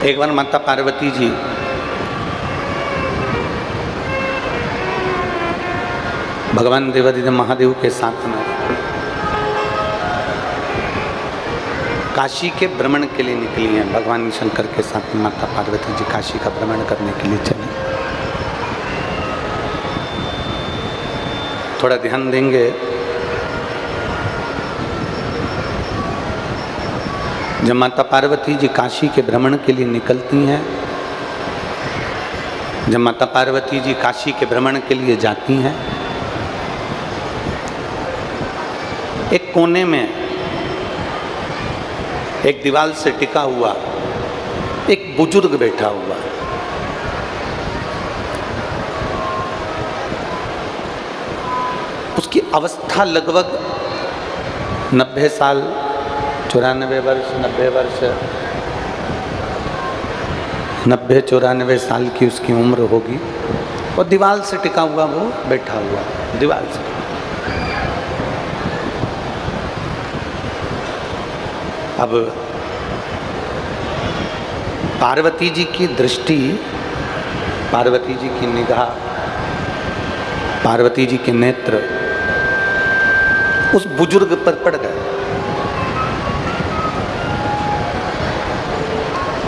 एक बार माता पार्वती जी भगवान देवादिदेव महादेव के साथ में काशी के भ्रमण के लिए निकली हैं। भगवान शंकर के साथ में माता पार्वती जी काशी का भ्रमण करने के लिए चली। थोड़ा ध्यान देंगे, जब माता पार्वती जी काशी के भ्रमण के लिए निकलती हैं, जब माता पार्वती जी काशी के भ्रमण के लिए जाती हैं, एक कोने में एक दीवार से टिका हुआ एक बुजुर्ग बैठा हुआ। उसकी अवस्था लगभग 90 साल, 94 वर्ष, 90 वर्ष, 90-94 साल की उसकी उम्र होगी और दीवार से टिका हुआ वो बैठा हुआ दीवार से। अब पार्वती जी की दृष्टि, पार्वती जी की निगाह, पार्वती जी के नेत्र उस बुजुर्ग पर पड़ गए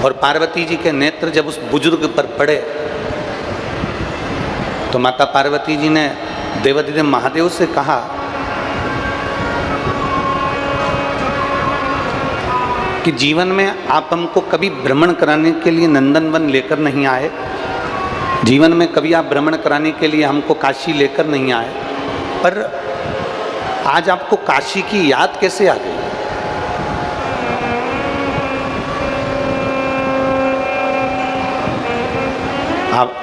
और पार्वती जी के नेत्र जब उस बुजुर्ग पर पड़े तो माता पार्वती जी ने देवादिदेव महादेव से कहा कि जीवन में आप हमको कभी भ्रमण कराने के लिए नंदनवन लेकर नहीं आए, जीवन में कभी आप भ्रमण कराने के लिए हमको काशी लेकर नहीं आए, पर आज आपको काशी की याद कैसे आ गई?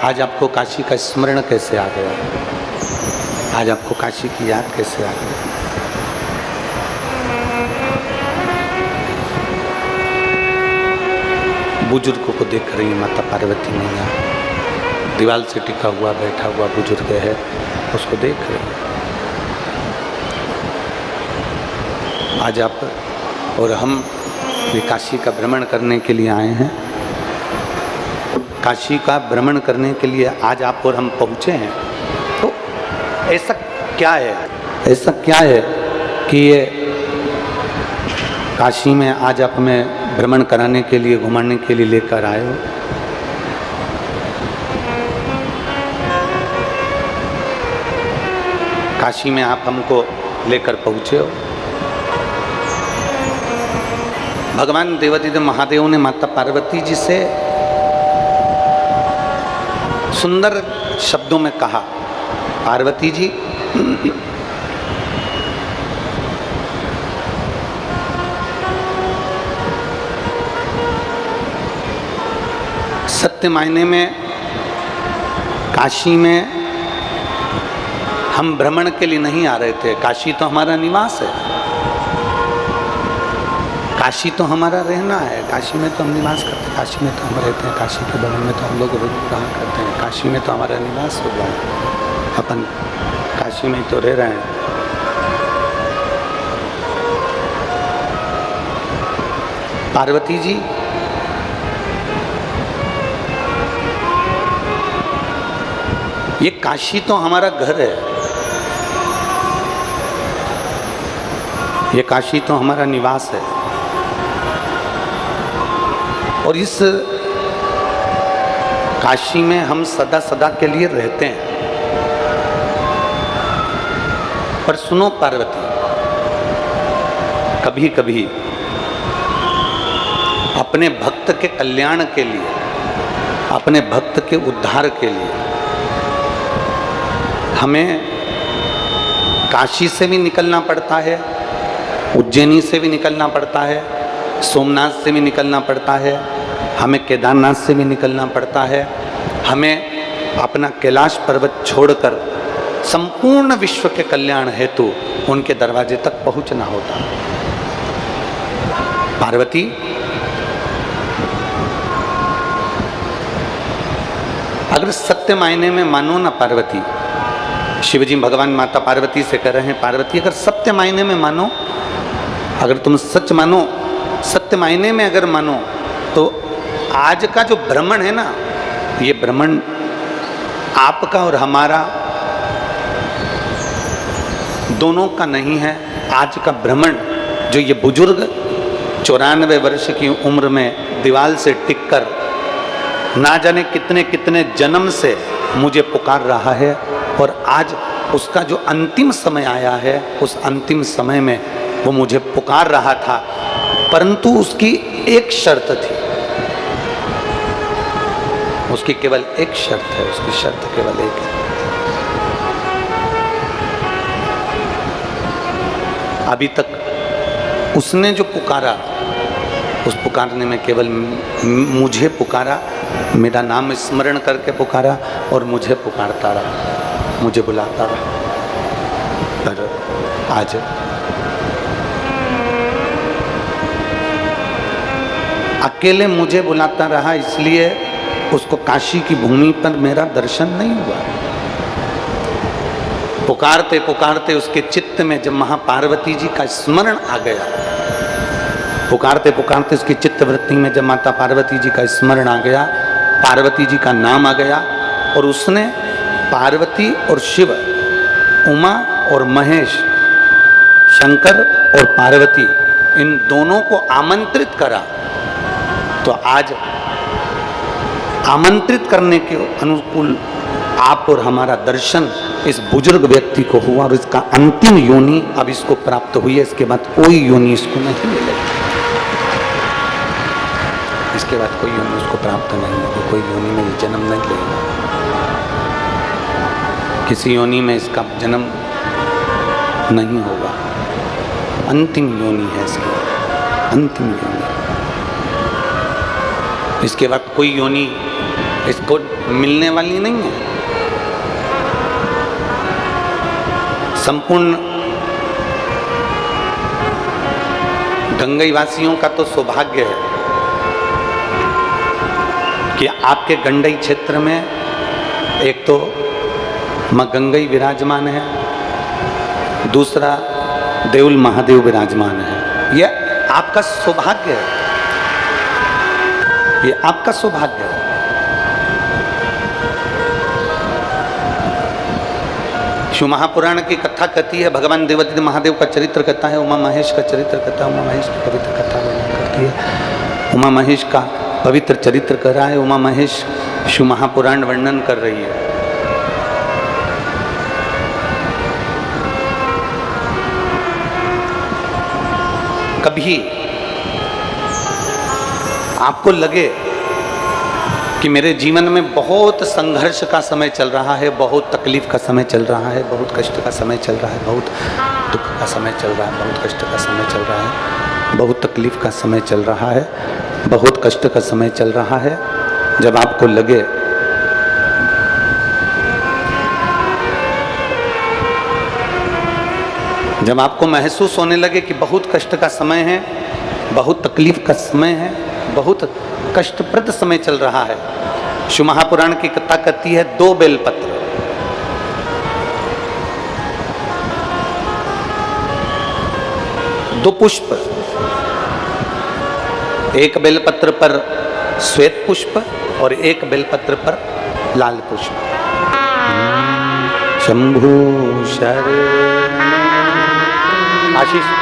आज आपको काशी का स्मरण कैसे आ गया? आज आपको काशी की याद कैसे आ गई? बुजुर्ग को देख रही माता पार्वती मैया, दीवार से टिका हुआ बैठा हुआ बुजुर्ग है, उसको देख रही। आज आप और हम ये काशी का भ्रमण करने के लिए आए हैं। काशी का भ्रमण करने के लिए आज आप और हम पहुँचे हैं, तो ऐसा क्या है, ऐसा क्या है कि ये काशी में आज आप हमें भ्रमण कराने के लिए, घुमाने के लिए लेकर आए हो? काशी में आप हमको लेकर पहुँचे हो। भगवान देवादिदेव महादेव ने माता पार्वती जी से सुंदर शब्दों में कहा, पार्वती जी सत्य मायने में काशी में हम भ्रमण के लिए नहीं आ रहे थे। काशी तो हमारा निवास है, काशी तो हमारा रहना है, काशी में तो हम निवास करते हैं, काशी में तो हम रहते हैं, काशी के भवन में तो हम लोग रहा करते हैं, काशी में तो हमारा निवास हो गया, अपन काशी में तो रह रहे हैं। पार्वती जी ये काशी तो हमारा घर है, ये काशी तो हमारा निवास है और इस काशी में हम सदा सदा के लिए रहते हैं। पर सुनो पार्वती, कभी कभी अपने भक्त के कल्याण के लिए, अपने भक्त के उद्धार के लिए हमें काशी से भी निकलना पड़ता है, उज्जैनी से भी निकलना पड़ता है, सोमनाथ से भी निकलना पड़ता है, हमें केदारनाथ से भी निकलना पड़ता है, हमें अपना कैलाश पर्वत छोड़कर संपूर्ण विश्व के कल्याण हेतु उनके दरवाजे तक पहुंचना होता है। पार्वती अगर सत्य मायने में मानो ना पार्वती, शिवजी भगवान माता पार्वती से कह रहे हैं, पार्वती अगर सत्य मायने में मानो, अगर तुम सच मानो, सत्य मायने में अगर मानो तो आज का जो भ्रमण है ना, ये भ्रमण आपका और हमारा दोनों का नहीं है। आज का भ्रमण जो ये बुजुर्ग 94 वर्ष की उम्र में दीवाल से टिककर ना जाने कितने कितने जन्म से मुझे पुकार रहा है, और आज उसका जो अंतिम समय आया है, उस अंतिम समय में वो मुझे पुकार रहा था, परंतु उसकी एक शर्त थी। उसकी केवल एक शर्त है, उसकी शर्त केवल एक है। अभी तक उसने जो पुकारा, उस पुकारने में केवल मुझे पुकारा, मेरा नाम स्मरण करके पुकारा और मुझे पुकारता रहा, मुझे बुलाता रहा। पर आज अकेले मुझे बुलाता रहा, इसलिए उसको काशी की भूमि पर मेरा दर्शन नहीं हुआ। पुकारते पुकारते उसके चित्त में जब महापार्वती जी का स्मरण आ गया, पुकारते पुकारते उसकी चित्तवृत्ति में जब माता पार्वती जी का स्मरण आ गया, पार्वती जी का नाम आ गया, और उसने पार्वती और शिव, उमा और महेश, शंकर और पार्वती, इन दोनों को आमंत्रित करा। तो आज आमंत्रित करने के अनुकूल आप और हमारा दर्शन इस बुजुर्ग व्यक्ति को हुआ, और इसका अंतिम योनि अब इसको प्राप्त हुई है। इसके बाद कोई योनि इसको नहीं मिलेगी, इसके बाद कोई योनि उसको प्राप्त नहीं होगी, कोई योनि में जन्म नहीं लेगा, किसी योनि में इसका जन्म नहीं होगा। अंतिम योनि है इसकी, अंतिम योनि। इसके बाद कोई योनि इसको मिलने वाली नहीं है। संपूर्ण गंगई वासियों का तो सौभाग्य है कि आपके गंडई क्षेत्र में एक तो मां गंगई विराजमान है, दूसरा देउल महादेव विराजमान है। यह आपका सौभाग्य है, ये आपका सौभाग्य है। शिव महापुराण की कथा कहती है, भगवान देवादिदेव महादेव का चरित्र कहता है, उमा महेश का चरित्र कहता है, उमा महेश की पवित्र कथा वर्णन करती है। उमा महेश का पवित्र चरित्र कर रहा है, उमा महेश शिव महापुराण वर्णन कर रही है। कभी आपको लगे कि मेरे जीवन में बहुत संघर्ष का समय चल रहा है, बहुत तकलीफ का समय चल रहा है, बहुत कष्ट का समय चल रहा है, बहुत दुख का समय चल रहा है, बहुत कष्ट का समय चल रहा है, बहुत तकलीफ का समय चल रहा है, बहुत कष्ट का समय चल रहा है। जब आपको लगे जब आपको महसूस होने लगे कि बहुत कष्ट का समय है, बहुत तकलीफ का समय है, बहुत कष्टप्रद समय चल रहा है, शिव महापुराण की कथा कहती है, 2 बेलपत्र, दो पुष्प, एक बेलपत्र पर श्वेत पुष्प और एक बेलपत्र पर लाल पुष्प। शंभु शरण आशीष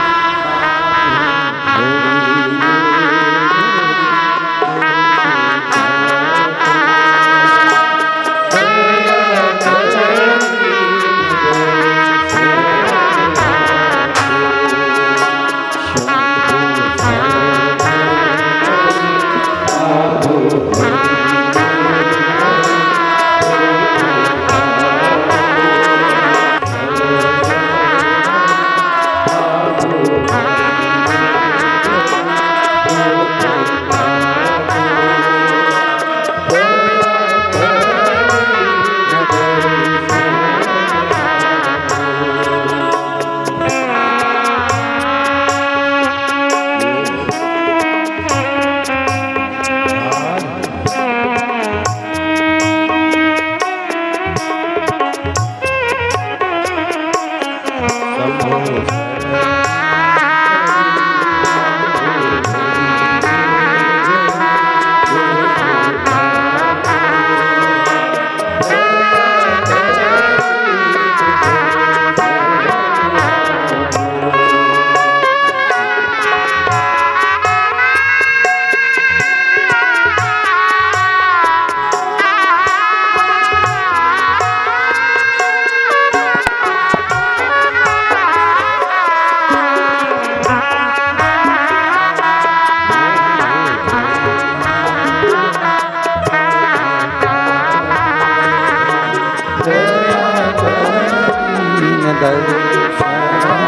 दर्शन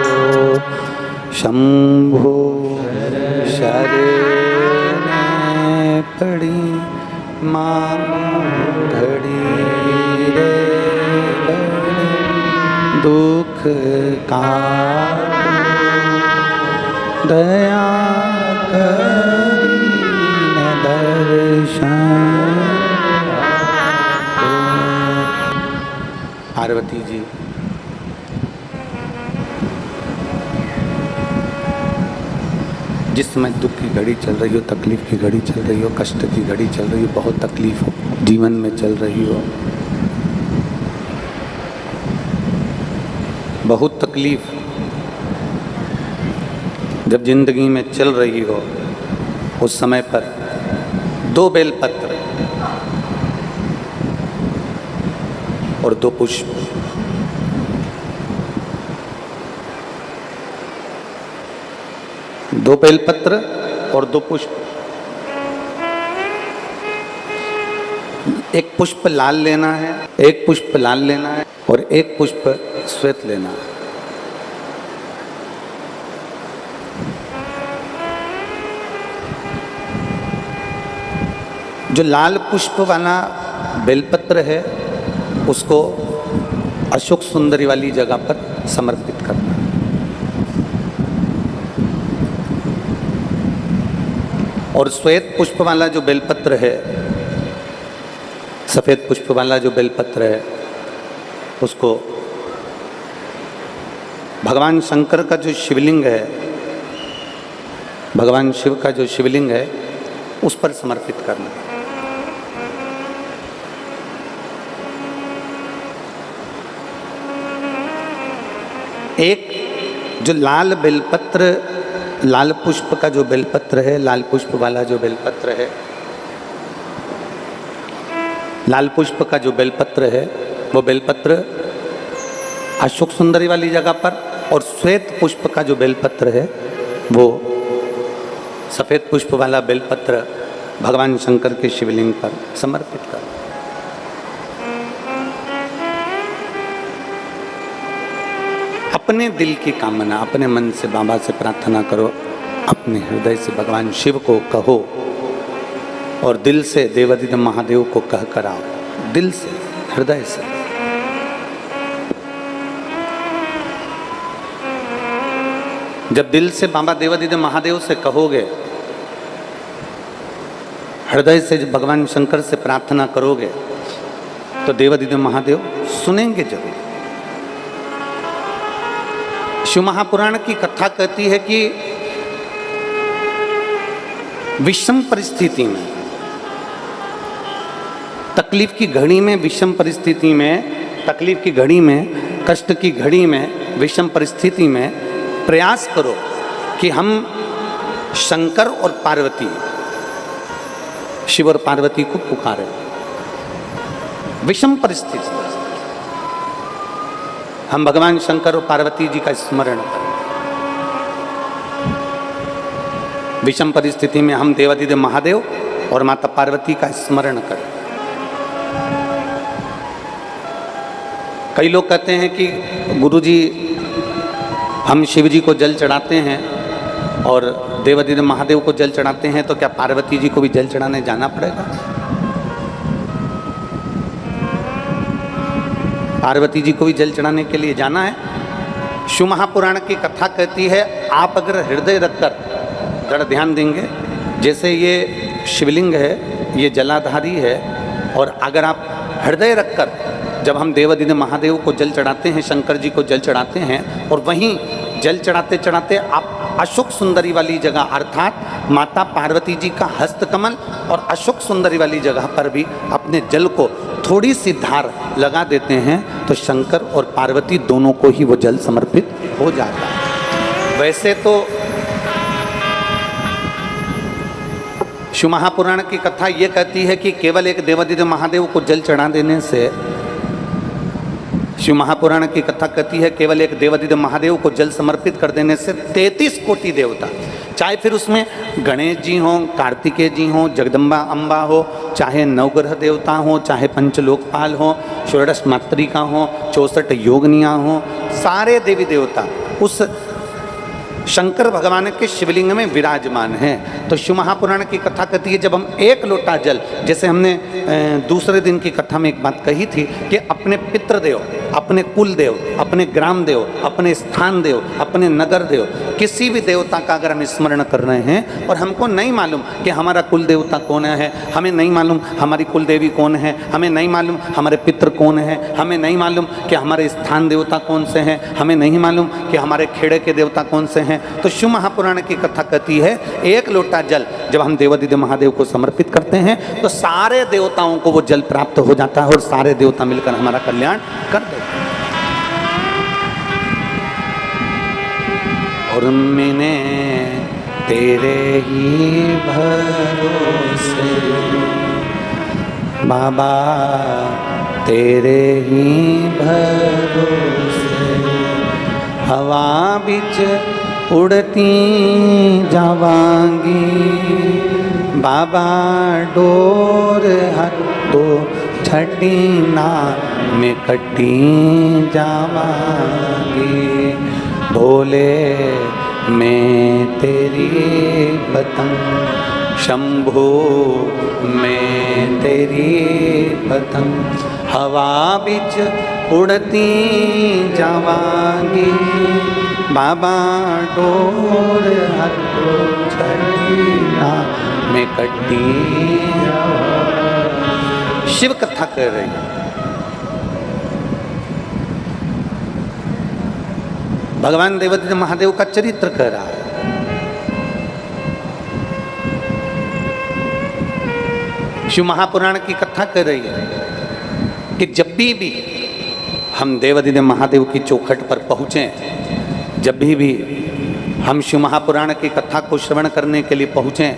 हो। शंभो शरणे पड़ी मां घड़ी रे घड़ी दुख का दया करीने दर्शन। पार्वती जी जिस समय दुख की घड़ी चल रही हो, तकलीफ की घड़ी चल रही हो, कष्ट की घड़ी चल रही हो, बहुत तकलीफ हो जीवन में चल रही हो, बहुत तकलीफ जब जिंदगी में चल रही हो, उस समय पर 2 बेलपत्र और 2 पुष्प, दो बेलपत्र और 2 पुष्प, एक पुष्प लाल लेना है, एक पुष्प लाल लेना है और एक पुष्प श्वेत लेना है। जो लाल पुष्प वाला बेलपत्र है उसको अशोक सुंदरी वाली जगह पर समर्पित करना है। और श्वेत पुष्प वाला जो बेलपत्र है, सफेद पुष्प वाला जो बेलपत्र है, उसको भगवान शंकर का जो शिवलिंग है, भगवान शिव का जो शिवलिंग है उस पर समर्पित करना। एक जो लाल बेलपत्र, लाल पुष्प का जो बेलपत्र है, लाल पुष्प वाला जो बेलपत्र है, लाल पुष्प का जो बेलपत्र है वो बेलपत्र अशोक सुंदरी वाली जगह पर, और श्वेत पुष्प का जो बेलपत्र है वो सफेद पुष्प वाला बेलपत्र भगवान शंकर के शिवलिंग पर समर्पित कर। अपने दिल की कामना अपने मन से बाबा से प्रार्थना करो, अपने हृदय से भगवान शिव को कहो और दिल से देवादिदेव महादेव को कह कर आओ, दिल से, हृदय से। जब दिल से बाबा देवादिदेव महादेव से कहोगे, हृदय से जब भगवान शंकर से प्रार्थना करोगे तो देवादिदेव महादेव सुनेंगे जरूर। शिव महापुराण की कथा कहती है कि विषम परिस्थिति में, तकलीफ की घड़ी में, विषम परिस्थिति में, तकलीफ की घड़ी में, कष्ट की घड़ी में, विषम परिस्थिति में प्रयास करो कि हम शंकर और पार्वती, शिव और पार्वती को पुकारें। विषम परिस्थिति हम भगवान शंकर और पार्वती जी का स्मरण करें। विषम परिस्थिति में हम देवादिदेव महादेव और माता पार्वती का स्मरण करें। कई लोग कहते हैं कि गुरुजी हम शिव जी को जल चढ़ाते हैं और देवादिदेव महादेव को जल चढ़ाते हैं, तो क्या पार्वती जी को भी जल चढ़ाने जाना पड़ेगा? पार्वती जी को भी जल चढ़ाने के लिए जाना है। शिव महापुराण की कथा कहती है, आप अगर हृदय रखकर जरा ध्यान देंगे, जैसे ये शिवलिंग है, ये जलाधारी है, और अगर आप हृदय रखकर जब हम देवादिदेव महादेव को जल चढ़ाते हैं, शंकर जी को जल चढ़ाते हैं, और वहीं जल चढ़ाते चढ़ाते आप अशोक सुंदरी वाली जगह अर्थात माता पार्वती जी का हस्तकमल और अशोक सुंदरी वाली जगह पर भी अपने जल को थोड़ी सी धार लगा देते हैं, तो शंकर और पार्वती दोनों को ही वो जल समर्पित हो जाता है। वैसे तो शिव महापुराण की कथा ये कहती है कि केवल एक देवादिदेव महादेव को जल चढ़ा देने से शिव महापुराण की कथा कहती है केवल एक देवाधिदेव महादेव को जल समर्पित कर देने से 33 कोटि देवता, चाहे फिर उसमें गणेश जी हों, कार्तिकेय जी हों, जगदम्बा अम्बा हो, चाहे नवग्रह देवता हों, चाहे पंचलोकपाल हों, षोडश मातृका हों, 64 योगनियाँ हों, सारे देवी देवता उस शंकर भगवान के शिवलिंग में विराजमान हैं। तो शिव महापुराण की कथा कहती है जब हम एक लोटा जल, जैसे हमने दूसरे दिन की कथा में एक बात कही थी कि अपने पितृदेव, अपने कुल देव, अपने ग्राम देव, अपने स्थान देव, अपने नगर देव, किसी भी देवता का अगर हम स्मरण कर रहे हैं और हमको नहीं मालूम कि हमारा कुल देवता कौन है, हमें नहीं मालूम हमारी कुल देवी कौन है, हमें नहीं मालूम हमारे पितृ कौन है, हमें नहीं मालूम कि हमारे स्थान देवता कौन से हैं, हमें नहीं मालूम कि हमारे खेड़े के देवता कौन से हैं, तो शिव महापुराण की कथा कहती है एक लोटा जल जब हम देवाधिदेव महादेव को समर्पित करते हैं तो सारे देवताओं को वो जल प्राप्त हो जाता है और सारे देवता मिलकर हमारा कल्याण कर देते हैं। और मैंने तेरे ही भरोसे बाबा, तेरे ही भरोसे हवा बिच उड़ती जावांगी बाबा, डोर हथो छठी ना में कटी जावांगी। भोले मैं तेरी पतंग, शंभो मैं तेरी पतंग, हवा बिच उड़ती जावांगी बाबा, डोर हथो छठी ना में कटी। शिव कथा कर रही है, भगवान देवाधिदेव महादेव का चरित्र कह रहा है। शिव महापुराण की कथा कर रही है कि जब भी हम देवाधिदेव महादेव की चौखट पर पहुँचें, जब भी हम शिव महापुराण की कथा को श्रवण करने के लिए पहुँचें,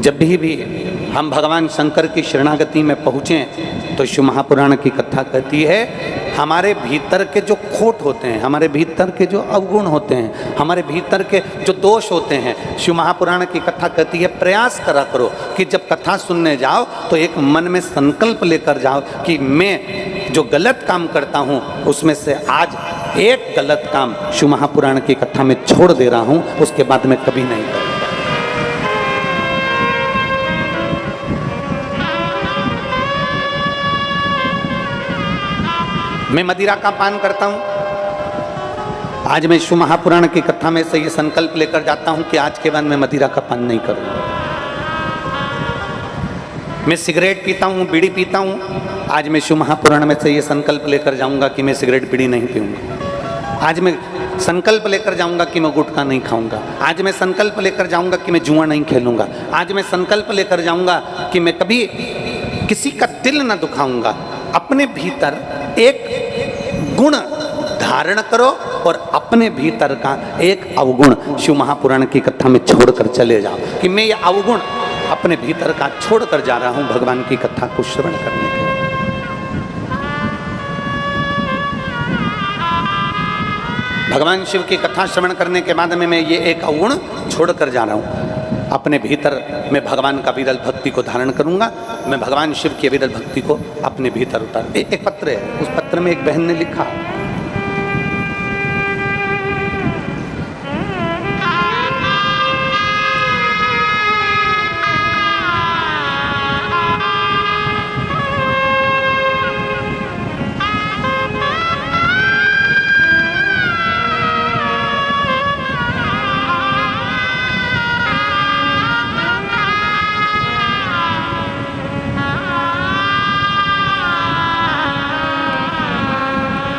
जब भी हम भगवान शंकर की शरणागति में पहुँचें, तो शिव महापुराण की कथा कहती है हमारे भीतर के जो खोट होते हैं, हमारे भीतर के जो अवगुण होते हैं, हमारे भीतर के जो दोष होते हैं, शिव महापुराण की कथा कहती है प्रयास करा करो कि जब कथा सुनने जाओ तो एक मन में संकल्प लेकर जाओ कि मैं जो गलत काम करता हूँ उसमें से आज एक गलत काम शिव महापुराण की कथा में छोड़ दे रहा हूँ, उसके बाद मैं कभी नहीं करूँगा। मैं मदिरा का पान करता हूँ, आज मैं शिव महापुराण की कथा में से ये संकल्प लेकर जाता हूँ कि आज के बाद मैं मदिरा का पान नहीं करूँगा। मैं सिगरेट पीता हूँ, बीड़ी पीता हूँ, आज मैं शिव महापुराण में से ये संकल्प लेकर जाऊँगा कि मैं सिगरेट बीड़ी नहीं पीऊँगा। आज मैं संकल्प लेकर जाऊँगा कि मैं गुटखा नहीं खाऊँगा। आज मैं संकल्प लेकर जाऊँगा कि मैं जुआ नहीं खेलूँगा। आज मैं संकल्प लेकर जाऊँगा कि मैं कभी किसी का दिल न दुखाऊँगा। अपने भीतर एक गुण धारण करो और अपने भीतर का एक अवगुण शिव महापुराण की कथा में छोड़कर चले जाओ कि मैं ये अवगुण अपने भीतर का छोड़कर जा रहा हूं भगवान की कथा को श्रवण करने के लिए। भगवान शिव की कथा श्रवण करने के बाद में मैं ये एक अवगुण छोड़कर जा रहा हूं। अपने भीतर मैं भगवान का विरल भक्ति को धारण करूंगा। मैं भगवान शिव की विरल भक्ति को अपने भीतर उतार। एक पत्र है, उस पत्र में एक बहन ने लिखा,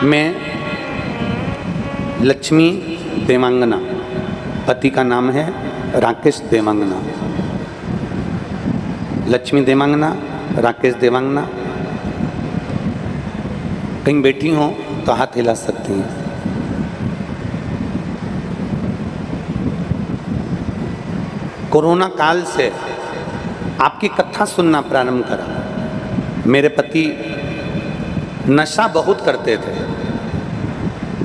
मैं लक्ष्मी देवांगना, पति का नाम है राकेश देवांगना। लक्ष्मी देवांगना, राकेश देवांगना, कहीं बैठी हो तो हाथ हिला सकती हैं। कोरोना काल से आपकी कथा सुनना प्रारंभ करा। मेरे पति नशा बहुत करते थे,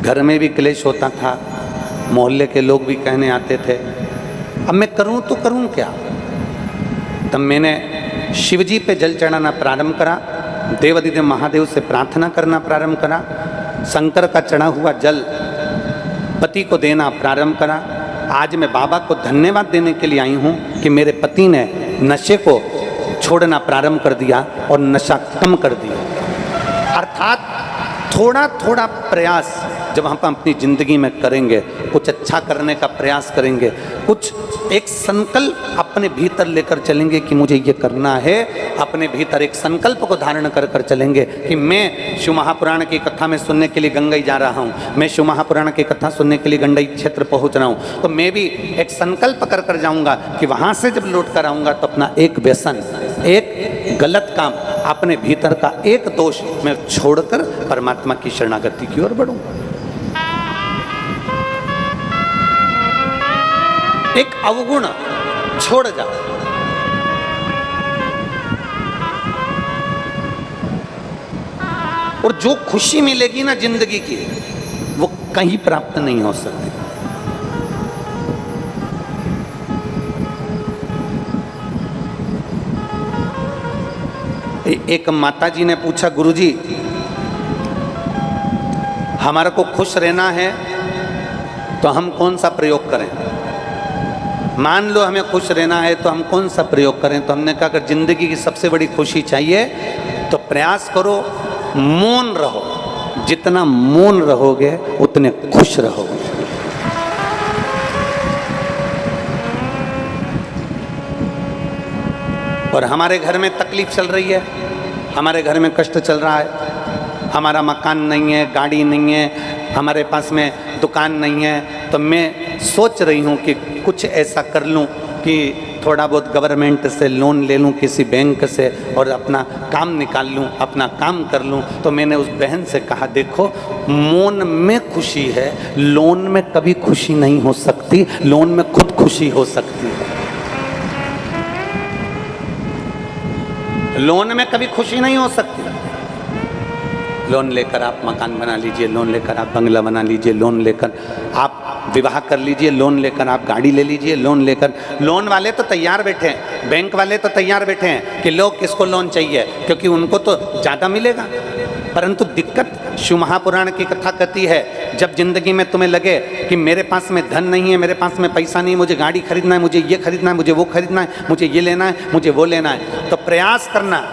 घर में भी क्लेश होता था, मोहल्ले के लोग भी कहने आते थे। अब मैं करूं तो करूं क्या? तब मैंने शिवजी पे जल चढ़ाना प्रारंभ करा, देवाधिदेव महादेव से प्रार्थना करना प्रारंभ करा, शंकर का चढ़ा हुआ जल पति को देना प्रारंभ करा। आज मैं बाबा को धन्यवाद देने के लिए आई हूँ कि मेरे पति ने नशे को छोड़ना प्रारंभ कर दिया और नशा कम कर दिया। अर्थात थोड़ा थोड़ा प्रयास जब हम अपनी ज़िंदगी में करेंगे, कुछ अच्छा करने का प्रयास करेंगे, कुछ एक संकल्प अपने भीतर लेकर चलेंगे कि मुझे ये करना है, अपने भीतर एक संकल्प को धारण कर कर चलेंगे कि मैं शिव महापुराण की कथा में सुनने के लिए गंगई जा रहा हूँ, मैं शिव महापुराण की कथा सुनने के लिए गंगई क्षेत्र पहुँच रहा हूँ, तो मैं भी एक संकल्प कर कर जाऊँगा कि वहाँ से जब लौट कर आऊँगा तो अपना एक व्यसन, एक गलत काम, अपने भीतर का एक दोष मैं छोड़कर परमात्मा की शरणागति की ओर बढ़ूँगा। एक अवगुण छोड़ जा। और जो खुशी मिलेगी ना जिंदगी की, वो कहीं प्राप्त नहीं हो सकती। एक माता जी ने पूछा, गुरुजी हमारे को खुश रहना है तो हम कौन सा प्रयोग करें? मान लो हमें खुश रहना है तो हम कौन सा प्रयोग करें? तो हमने कहा अगर जिंदगी की सबसे बड़ी खुशी चाहिए तो प्रयास करो, मौन रहो। जितना मौन रहोगे उतने खुश रहोगे। और हमारे घर में तकलीफ चल रही है, हमारे घर में कष्ट चल रहा है, हमारा मकान नहीं है, गाड़ी नहीं है, हमारे पास में दुकान नहीं है, तो मैं सोच रही हूँ कि कुछ ऐसा कर लूँ कि थोड़ा बहुत गवर्नमेंट से लोन ले लूँ, किसी बैंक से, और अपना काम निकाल लूँ, अपना काम कर लूँ। तो मैंने उस बहन से कहा, देखो मौन में खुशी है, लोन में कभी खुशी नहीं हो सकती, लोन में खुद खुशी हो सकती है। लोन में कभी खुशी नहीं हो सकती। लोन लेकर आप मकान बना लीजिए, लोन लेकर आप बंगला बना लीजिए, लोन लेकर आप विवाह कर लीजिए, लोन लेकर आप गाड़ी ले लीजिए, लोन लेकर, लोन वाले तो तैयार बैठे हैं, बैंक वाले तो तैयार बैठे हैं कि लोग किसको लोन चाहिए, क्योंकि उनको तो ज़्यादा मिलेगा। परंतु दिक्कत शिव महापुराण की कथा कहती है, जब जिंदगी में तुम्हें लगे कि मेरे पास में धन नहीं है, मेरे पास में पैसा नहीं, मुझे गाड़ी खरीदना है, मुझे ये खरीदना है, मुझे वो खरीदना है, मुझे ये लेना है, मुझे वो लेना है, तो प्रयास करना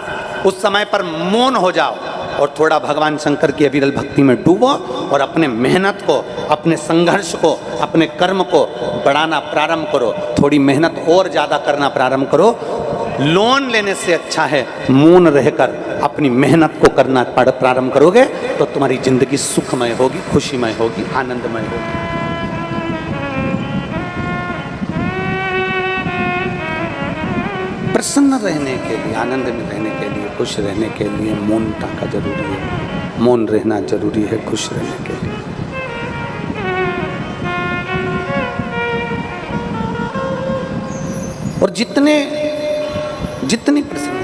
उस समय पर मौन हो जाओ और थोड़ा भगवान शंकर की अविरल भक्ति में डूबो और अपने मेहनत को, अपने संघर्ष को, अपने कर्म को बढ़ाना प्रारंभ करो। थोड़ी मेहनत और ज़्यादा करना प्रारंभ करो। लोन लेने से अच्छा है मौन रहकर अपनी मेहनत को करना प्रारंभ करोगे तो तुम्हारी जिंदगी सुखमय होगी, खुशीमय होगी, आनंदमय होगी। प्रसन्न रहने के लिए, आनंद में रहने के लिए, खुश रहने के लिए मौनता का जरूरी है, मौन रहना जरूरी है खुश रहने के लिए। और जितनी प्रसन्नता,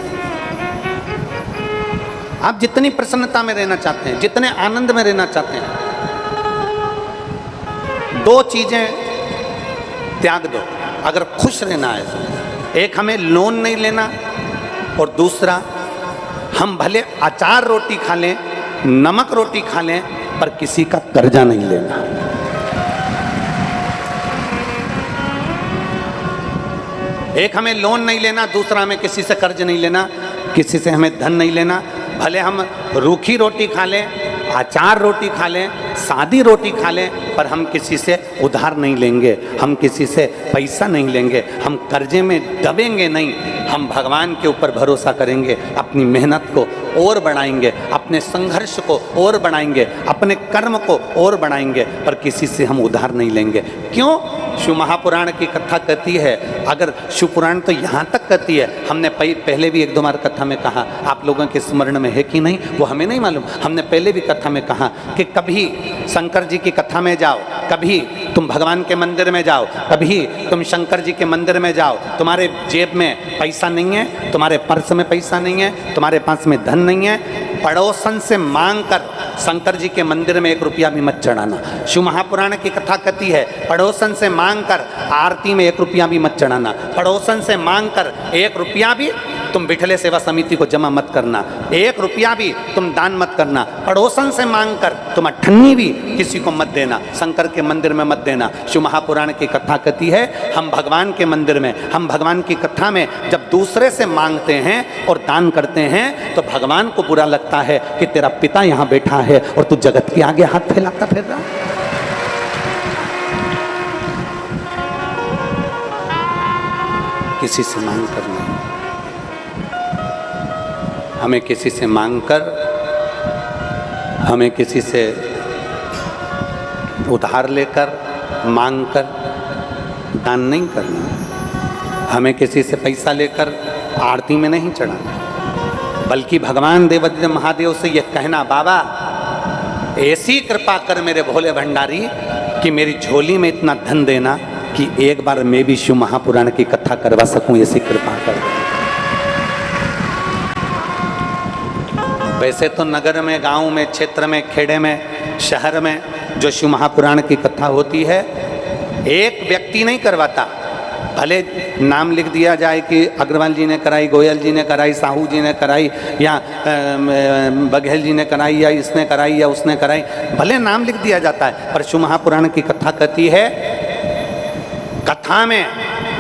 आप जितनी प्रसन्नता में रहना चाहते हैं, जितने आनंद में रहना चाहते हैं, दो चीजें त्याग दो अगर खुश रहना है तो। एक, हमें लोन नहीं लेना, और दूसरा, हम भले अचार रोटी खा लें, नमक रोटी खा लें, पर किसी का कर्जा नहीं लेना। एक, हमें लोन नहीं लेना, दूसरा, हमें किसी से कर्ज नहीं लेना, किसी से हमें धन नहीं लेना। भले हम रूखी रोटी खा लें, अचार रोटी खा लें, सादी रोटी खा लें, पर हम किसी से उधार नहीं लेंगे, हम किसी से पैसा नहीं लेंगे, हम कर्जे में दबेंगे नहीं, हम भगवान के ऊपर भरोसा करेंगे, अपनी मेहनत को और बढ़ाएंगे, अपने संघर्ष को और बढ़ाएंगे, अपने कर्म को और बढ़ाएंगे, पर किसी से हम उधार नहीं लेंगे। क्यों? शिव महापुराण की कथा कहती है, अगर शिव पुराण तो यहाँ तक कहती है, हमने पहले भी एक दो बार कथा में कहा, आप लोगों के स्मरण में है कि नहीं वो हमें नहीं मालूम, हमने पहले भी कथा में कहा कि कभी शंकर जी की कथा में जाओ, कभी तुम भगवान के मंदिर में जाओ, कभी तुम शंकर जी के मंदिर में जाओ, तुम्हारे जेब में पैसा नहीं है, तुम्हारे पर्स में पैसा नहीं है, तुम्हारे पास में धन नहीं है, पड़ोसन से मांग कर शंकर जी के मंदिर में 1 रुपया भी मत चढ़ाना। शिव महापुराण की कथा कहती है, पड़ोसन से मांग कर आरती में 1 रुपया भी मत चढ़ाना, पड़ोसन से मांग कर 1 रुपया भी तुम बिठले सेवा समिति को जमा मत करना, 1 रुपया भी तुम दान मत करना, पड़ोसन से मांग कर तुम अठन्नी भी किसी को मत देना, शंकर के मंदिर में मत देना। शिव महापुराण की कथा कहती है, हम भगवान के मंदिर में, हम भगवान की कथा में जब दूसरे से मांगते हैं और दान करते हैं तो भगवान को बुरा लगता है कि तेरा पिता यहाँ बैठा है और तू जगत के आगे हाथ फैलाता फिर रहा। किसी से मांग कर नहीं, हमें किसी से मांग कर, हमें किसी से उधार लेकर मांग कर दान नहीं करना, हमें किसी से पैसा लेकर आरती में नहीं चढ़ाना, बल्कि भगवान देवादिदेव महादेव से यह कहना, बाबा ऐसी कृपा कर मेरे भोले भंडारी कि मेरी झोली में इतना धन देना कि एक बार मैं भी शिव महापुराण की कथा करवा सकूं, ऐसी कृपा कर। वैसे तो नगर में, गांव में, क्षेत्र में, खेड़े में, शहर में जो शिव महापुराण की कथा होती है, एक व्यक्ति नहीं करवाता, भले नाम लिख दिया जाए कि अग्रवाल जी ने कराई, गोयल जी ने कराई, साहू जी ने कराई, या बघेल जी ने कराई, या इसने कराई या उसने कराई, भले नाम लिख दिया जाता है, पर शिव महापुराण की कथा कहती है, कथा में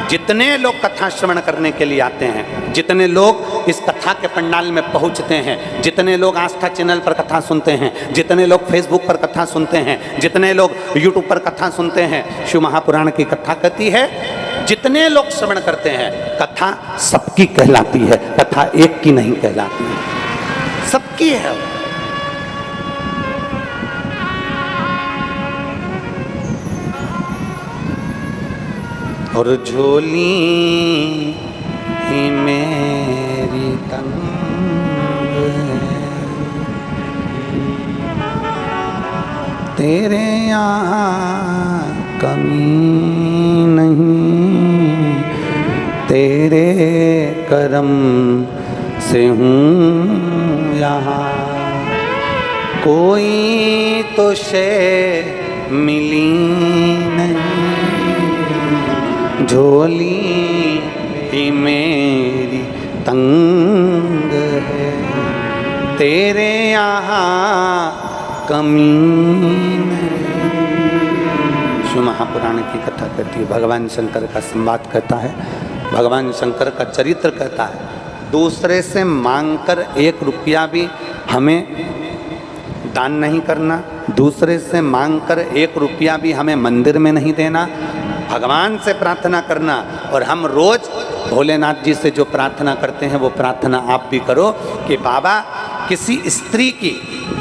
जितने लोग कथा श्रवण करने के लिए आते हैं, जितने लोग इस कथा के पंडाल में पहुंचते हैं, जितने लोग आस्था चैनल पर कथा सुनते हैं, जितने लोग फेसबुक पर कथा सुनते हैं, जितने लोग यूट्यूब पर कथा सुनते हैं, शिव महापुराण की कथा कहती है, जितने लोग श्रवण करते हैं, कथा सबकी कहलाती है, कथा एक की नहीं कहलाती है, सबकी है। और झोली ही मेरी तंग है, तेरे यहाँ कमी नहीं, तेरे करम से हूँ यहाँ, कोई तो शे मिली नहीं, झोली ही मेरी तंग है, तेरे यहाँ कमी नहीं। शिव महापुराण की कथा कहती है, भगवान शंकर का संवाद कहता है, भगवान शंकर का चरित्र कहता है, दूसरे से मांगकर 1 रुपया भी हमें दान नहीं करना, दूसरे से मांगकर 1 रुपया भी हमें मंदिर में नहीं देना, भगवान से प्रार्थना करना। और हम रोज भोलेनाथ जी से जो प्रार्थना करते हैं वो प्रार्थना आप भी करो कि बाबा किसी स्त्री की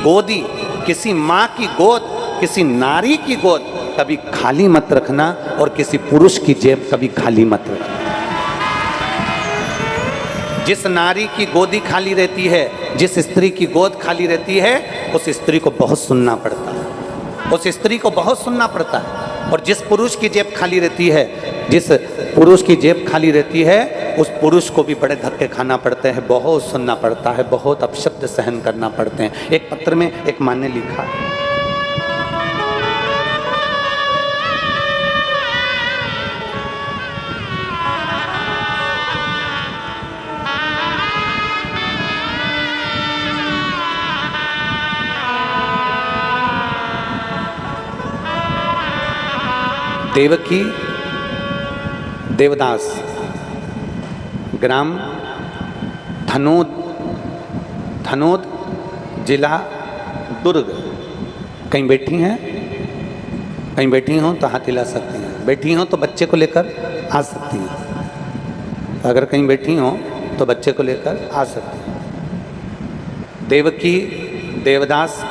गोदी, किसी माँ की गोद, किसी नारी की गोद कभी खाली मत रखना, और किसी पुरुष की जेब कभी खाली मत रखना। जिस नारी की गोदी खाली रहती है, जिस स्त्री की गोद खाली रहती है, उस स्त्री को बहुत सुनना पड़ता है, उस स्त्री को बहुत सुनना पड़ता है। और जिस पुरुष की जेब खाली रहती है, जिस पुरुष की जेब खाली रहती है, उस पुरुष को भी बड़े धक्के खाना पड़ते हैं, बहुत सुनना पड़ता है, बहुत अपशब्द सहन करना पड़ते हैं। एक पत्र में एक माँ ने लिखा, देवकी देवदास, ग्राम धनोद, धनोद जिला दुर्ग। कहीं बैठी हैं, कहीं बैठी हों तो हाथ हिला सकती हैं, बैठी हों तो बच्चे को लेकर आ सकती हैं, अगर कहीं बैठी हों तो बच्चे को लेकर आ सकती हैं। देवकी देवदास,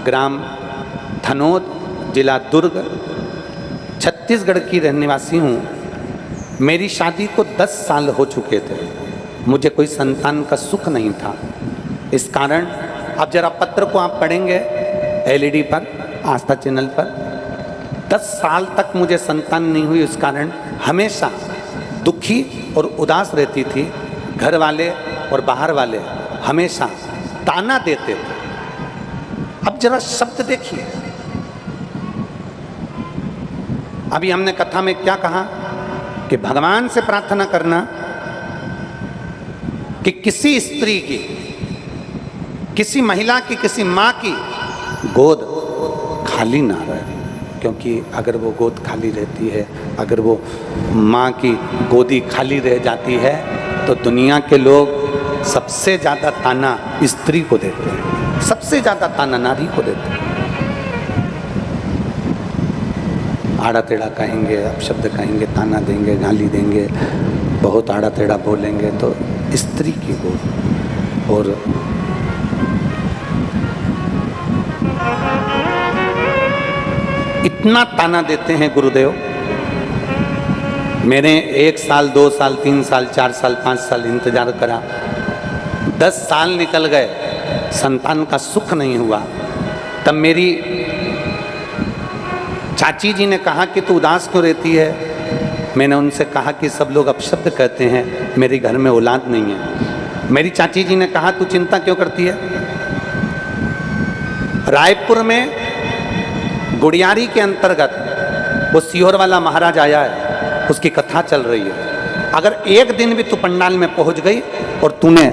ग्राम धनोद, जिला दुर्ग, छत्तीसगढ़ की रहने वासी हूँ। मेरी शादी को 10 साल हो चुके थे, मुझे कोई संतान का सुख नहीं था। इस कारण अब जरा पत्र को आप पढ़ेंगे एलईडी पर, आस्था चैनल पर, 10 साल तक मुझे संतान नहीं हुई, उस कारण हमेशा दुखी और उदास रहती थी। घर वाले और बाहर वाले हमेशा ताना देते थे। अब जरा शब्द देखिए, अभी हमने कथा में क्या कहा कि भगवान से प्रार्थना करना कि किसी स्त्री की, किसी महिला की, किसी माँ की गोद खाली ना रहे। क्योंकि अगर वो गोद खाली रहती है, अगर वो माँ की गोदी खाली रह जाती है, तो दुनिया के लोग सबसे ज़्यादा ताना स्त्री को देते हैं, सबसे ज़्यादा ताना नारी को देते हैं। आड़ा टेढ़ा कहेंगे, अपशब्द कहेंगे, ताना देंगे, गाली देंगे, बहुत आड़ा टेढ़ा बोलेंगे, तो स्त्री की गोद। और इतना ताना देते हैं गुरुदेव। मैंने 1 साल, 2 साल, 3 साल, 4 साल, 5 साल इंतजार करा, 10 साल निकल गए, संतान का सुख नहीं हुआ। तब मेरी चाची जी ने कहा कि तू उदास क्यों रहती है। मैंने उनसे कहा कि सब लोग अपशब्द कहते हैं, मेरे घर में औलाद नहीं है। मेरी चाची जी ने कहा तू चिंता क्यों करती है। रायपुर में गुड़ियारी के अंतर्गत वो सीहोर वाला महाराज आया है, उसकी कथा चल रही है। अगर एक दिन भी तू पंडाल में पहुंच गई और तूने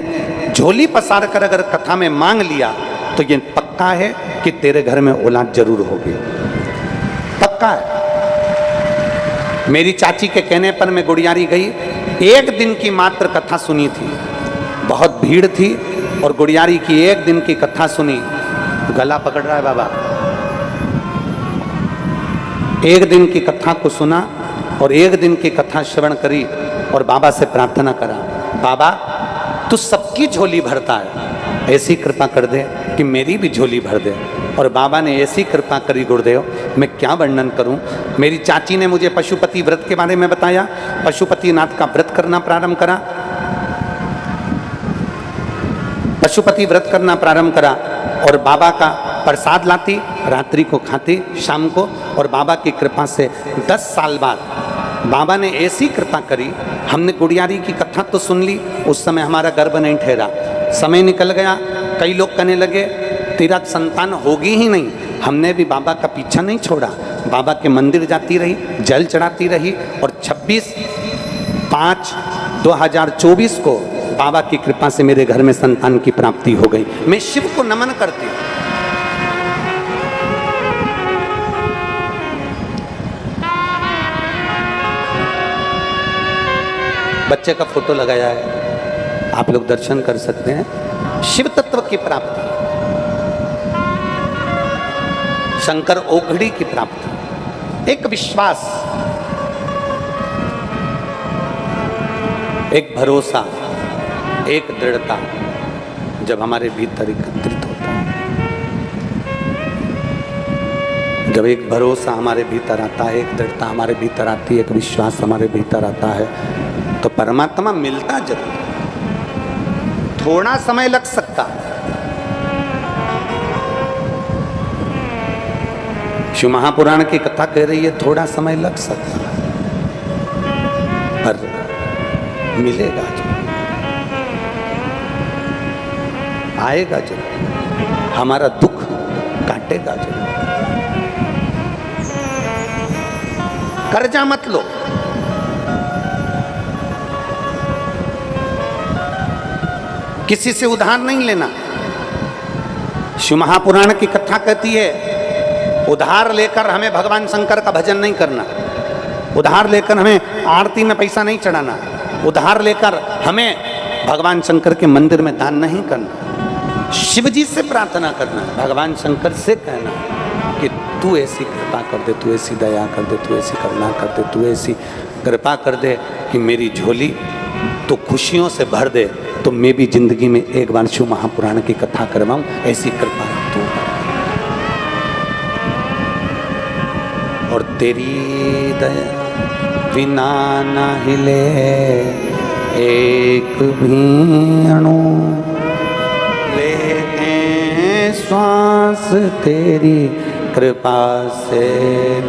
झोली पसार कर अगर कथा में मांग लिया, तो ये पक्का है कि तेरे घर में औलाद जरूर होगी, पक्का है। मेरी चाची के कहने पर मैं गुड़ियारी गई, 1 दिन की मात्र कथा सुनी थी, बहुत भीड़ थी, और गुड़ियारी की 1 दिन की कथा सुनी। गला पकड़ रहा है बाबा। 1 दिन की कथा को सुना और 1 दिन की कथा श्रवण करी और बाबा से प्रार्थना करा, बाबा तू सबकी झोली भरता है, ऐसी कृपा कर दे कि मेरी भी झोली भर दे। और बाबा ने ऐसी कृपा करी गुरुदेव, मैं क्या वर्णन करूं। मेरी चाची ने मुझे पशुपति व्रत के बारे में बताया, पशुपतिनाथ का व्रत करना प्रारंभ करा, पशुपति व्रत करना प्रारंभ करा, और बाबा का प्रसाद लाती, रात्रि को खाती, शाम को। और बाबा की कृपा से 10 साल बाद बाबा ने ऐसी कृपा करी, हमने गुड़ियारी की कथा तो सुन ली, उस समय हमारा गर्भ नहीं ठहरा। समय निकल गया, कई लोग कहने लगे तेरा संतान होगी ही नहीं। हमने भी बाबा का पीछा नहीं छोड़ा, बाबा के मंदिर जाती रही, जल चढ़ाती रही, और 26/5/2024 को बाबा की कृपा से मेरे घर में संतान की प्राप्ति हो गई। मैं शिव को नमन करती हूँ। बच्चे का फोटो लगाया है, आप लोग दर्शन कर सकते हैं। शिव तत्व की प्राप्ति, शंकर ओघड़ी की प्राप्ति, एक विश्वास, एक भरोसा, एक दृढ़ता जब हमारे भीतर एकत्रित होता है, जब एक भरोसा हमारे भीतर आता है, एक दृढ़ता हमारे भीतर आती है, एक विश्वास हमारे भीतर आता है, तो परमात्मा मिलता जरूर। थोड़ा समय लग सकता है। शिव महापुराण की कथा कह रही है थोड़ा समय लग सकता है, पर मिलेगा जो, आएगा जो, हमारा दुख काटेगा जो। कर्जा मत लो, किसी से उधार नहीं लेना। शिव महापुराण की कथा कहती है उधार लेकर हमें भगवान शंकर का भजन नहीं करना, उधार लेकर हमें आरती में पैसा नहीं चढ़ाना, उधार लेकर हमें भगवान शंकर के मंदिर में दान नहीं करना। शिव जी से प्रार्थना करना, भगवान शंकर से कहना कि तू ऐसी कृपा कर दे, तू ऐसी दया कर दे, तू ऐसी करुणा कर दे, तू ऐसी कृपा कर दे कि मेरी झोली तो खुशियों से भर दे, तो मैं भी जिंदगी में एक बार शिव महापुराण की कथा करवाऊं, ऐसी कृपा तू। और तेरी दया बिना ना हिले एक भी अणु, लेते श्वास तेरी कृपा से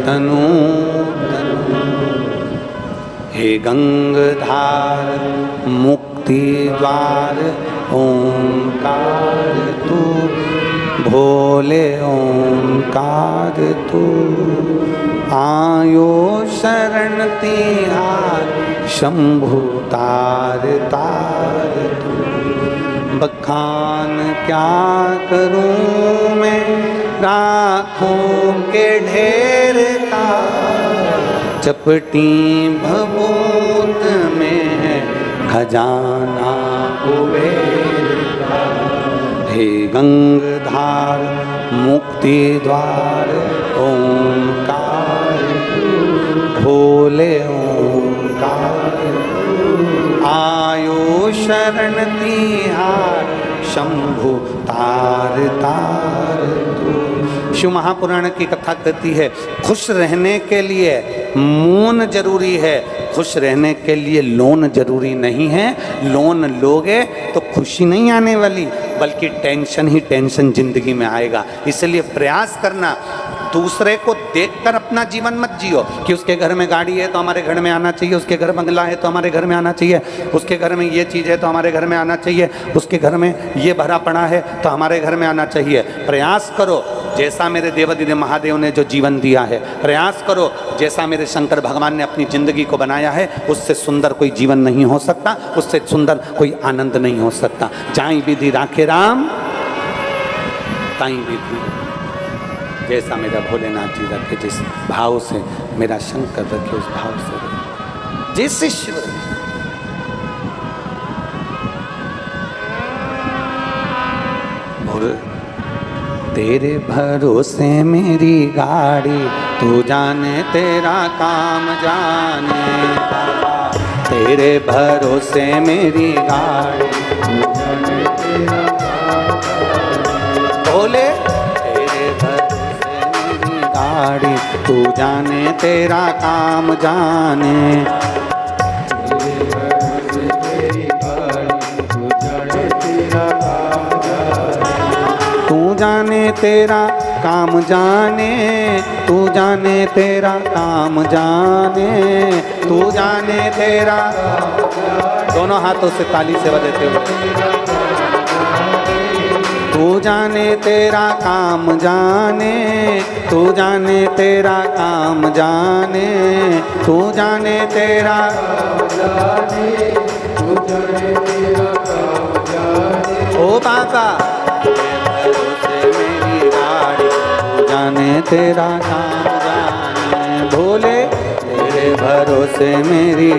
तनु तनु। हे गंगाधार मुक्ति द्वार ओंकार तू, भोले ओंकार तू। आयो शरण तिहार शंभु तार तार तू। बखान क्या करूं मैं राखों के ढेर का, चपटी भभूत में है खजाना कुबेर का। हे गंगाधार मुक्ति द्वार ओंकार भोले ओंकार। आयो शरण तिहार शंभु तार तार तू। शिव महापुराण की कथा कहती है खुश रहने के लिए मौन जरूरी है, खुश रहने के लिए लोन जरूरी नहीं है। लोन लोगे तो खुशी नहीं आने वाली, बल्कि टेंशन ही टेंशन जिंदगी में आएगा। इसलिए प्रयास करना, दूसरे को देखकर अपना जीवन मत जियो कि उसके घर में गाड़ी है तो हमारे घर में आना चाहिए, उसके घर बंगला है तो हमारे घर में आना चाहिए, उसके घर में ये चीज़ है तो हमारे घर में आना चाहिए, उसके घर में ये भरा पड़ा है तो हमारे घर में आना चाहिए। प्रयास करो जैसा मेरे देवादिदेव महादेव ने जो जीवन दिया है, प्रयास करो जैसा मेरे शंकर भगवान ने अपनी जिंदगी को बनाया है, उससे सुंदर कोई जीवन नहीं हो सकता, उससे सुंदर कोई आनंद नहीं हो सकता। जाई विधि राखे राम ताई विधि, जैसा मेरा भोलेनाथ जी रखे, जिस भाव से मेरा शंकर रखे उस भाव से रखे, जैसे शिव रखे। तेरे भरोसे मेरी गाड़ी, तू जाने तेरा काम जाने बाबा। तेरे भरोसे मेरी गाड़ी, तू जाने तेरा काम जाने। भोले तेरे भरोसे मेरी गाड़ी, तू जाने तेरा काम जाने। तू जाने तेरा काम जाने, तू जाने तेरा काम जाने, तू जाने तेरा। दोनों हाथों से ताली से बजाते हुए। तू जाने तेरा काम जाने, तू जाने तेरा काम जाने, तू जाने तेरा जाने, तू जाने तेरा काम जाने। ओ बाबा मेरी गाड़ी, तू जाने तेरा काम जाने। भोले तेरे भरोसे मेरी,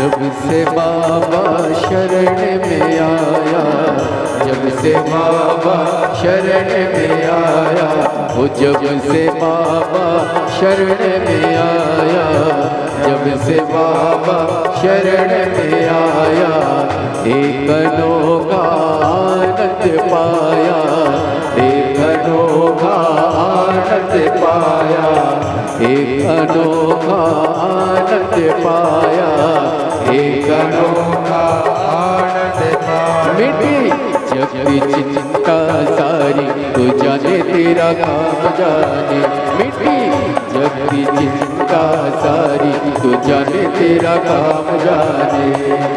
जब से बाबा शरण में आया, जब से बाबा शरण में आया, वो जब से बाबा शरण में आया, जब से बाबा शरण में आया, एक अनोखा आनंद पाया, एक अनोखा आनंद पाया, एक अनोखा आनंद पाया, एक अनोखा आनंद पाया। मिट्टी जग की चिंता सारी तू जाने तेरा काम जाने, मिट्टी जग की चिंता सारी तू जाने तेरा काम जाने,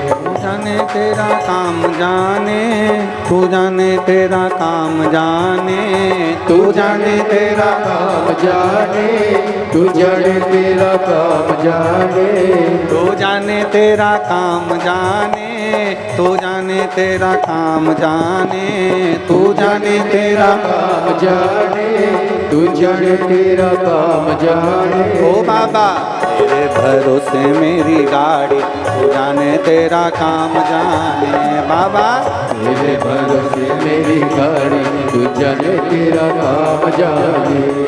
तू जाने तेरा काम जाने, तू जाने तेरा काम जाने, तू जाने तेरा काम जाने, तू जाने तेरा काम जाने, तू जाने तेरा काम जाने, तू जाने तेरा काम जाने, तू जाने तेरा काम जाने, तू जाने तेरा काम जाने। ओ बाबा तेरे भरोसे मेरी गाड़ी, तू जाने तेरा काम जाने, बाबा तेरे भरोसे मेरी गाड़ी, तू जाने तेरा काम जाने।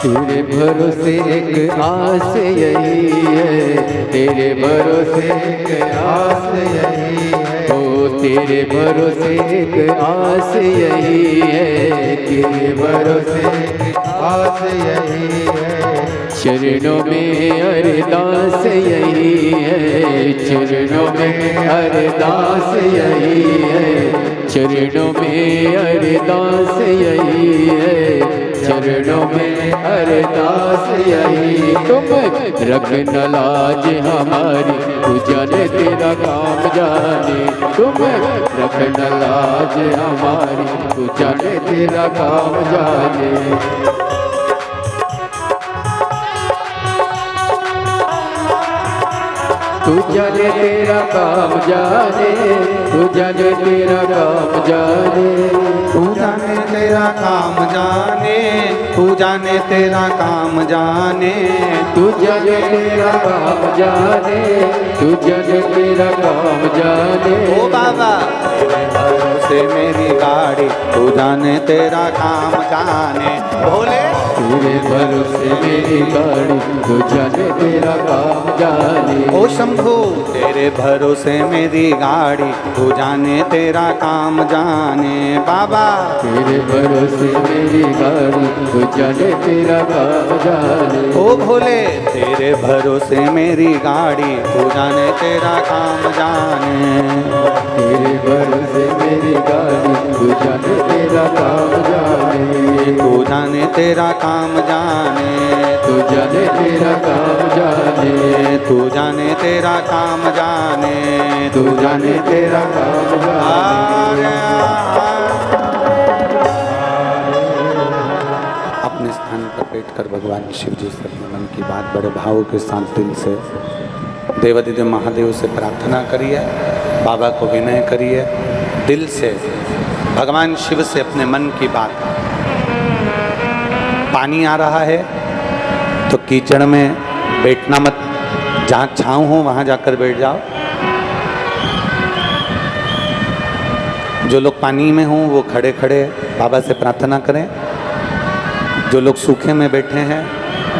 तेरे भरोसे एक आस यही है, तेरे भरोसे एक आस यही है, ओ तेरे भरोसे एक आस यही है, तेरे भरोसे एक आस यही है, चरणों में अरदास यही है, चरणों में अरदास यही है, चरणों में अरदास यही है, चरणों में अरदास यही। तुम रखना लाज हमारी, तू जाने तेरा काम जाने, तुम रखना लाज हमारी, तू जाने तेरा काम जाने। तू जाने तेरा काम जाने, तू जाने तेरा काम जाने, तू जाने तेरा काम जाने, तू जाने तेरा काम जाने, तू जाने तेरा काम जाने, तू जाने तेरा काम जाने। ओ बाबा तेरे भरोसे मेरी गाड़ी, तू जाने तेरा काम जाने, भोले तेरे भरोसे मेरी गाड़ी, तू जाने तेरा काम जाने। ओ शंभू तेरे भरोसे मेरी गाड़ी, तू जाने तेरा काम जाने, बाबा तेरे भरोसे मेरी गाड़ी, तू जाने तेरा काम जाने। ओ भोले तेरे भरोसे मेरी गाड़ी, तू जाने तेरा काम जाने, तेरे भरोसे मेरी गाड़ी, तू जाने तेरा काम जाने, तू जाने तेरा काम जाने, तू जाने तेरा काम जाने, तू जाने तेरा काम जाने, तू जाने तेरा काम जाने। अपने स्थान पर बैठकर भगवान शिव जी से अपने मन की बात बड़े भाव के साथ दिल से देवादिदेव महादेव से प्रार्थना करिए, बाबा को विनय करिए, दिल से भगवान शिव से अपने मन की बात। पानी आ रहा है तो कीचड़ में बैठना मत, जहाँ छाँव हो वहाँ जाकर बैठ जाओ। जो लोग पानी में हों वो खड़े खड़े बाबा से प्रार्थना करें, जो लोग सूखे में बैठे हैं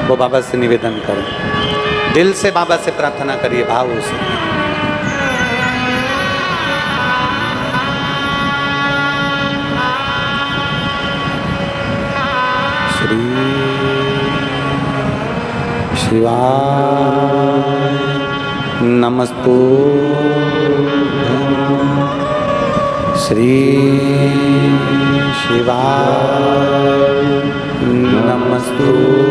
वो बाबा से निवेदन करें, दिल से बाबा से प्रार्थना करिए, भाव से। श्री शिवाय नमस्तुभ्यं, श्री शिवाय नमस्तुभ्यं,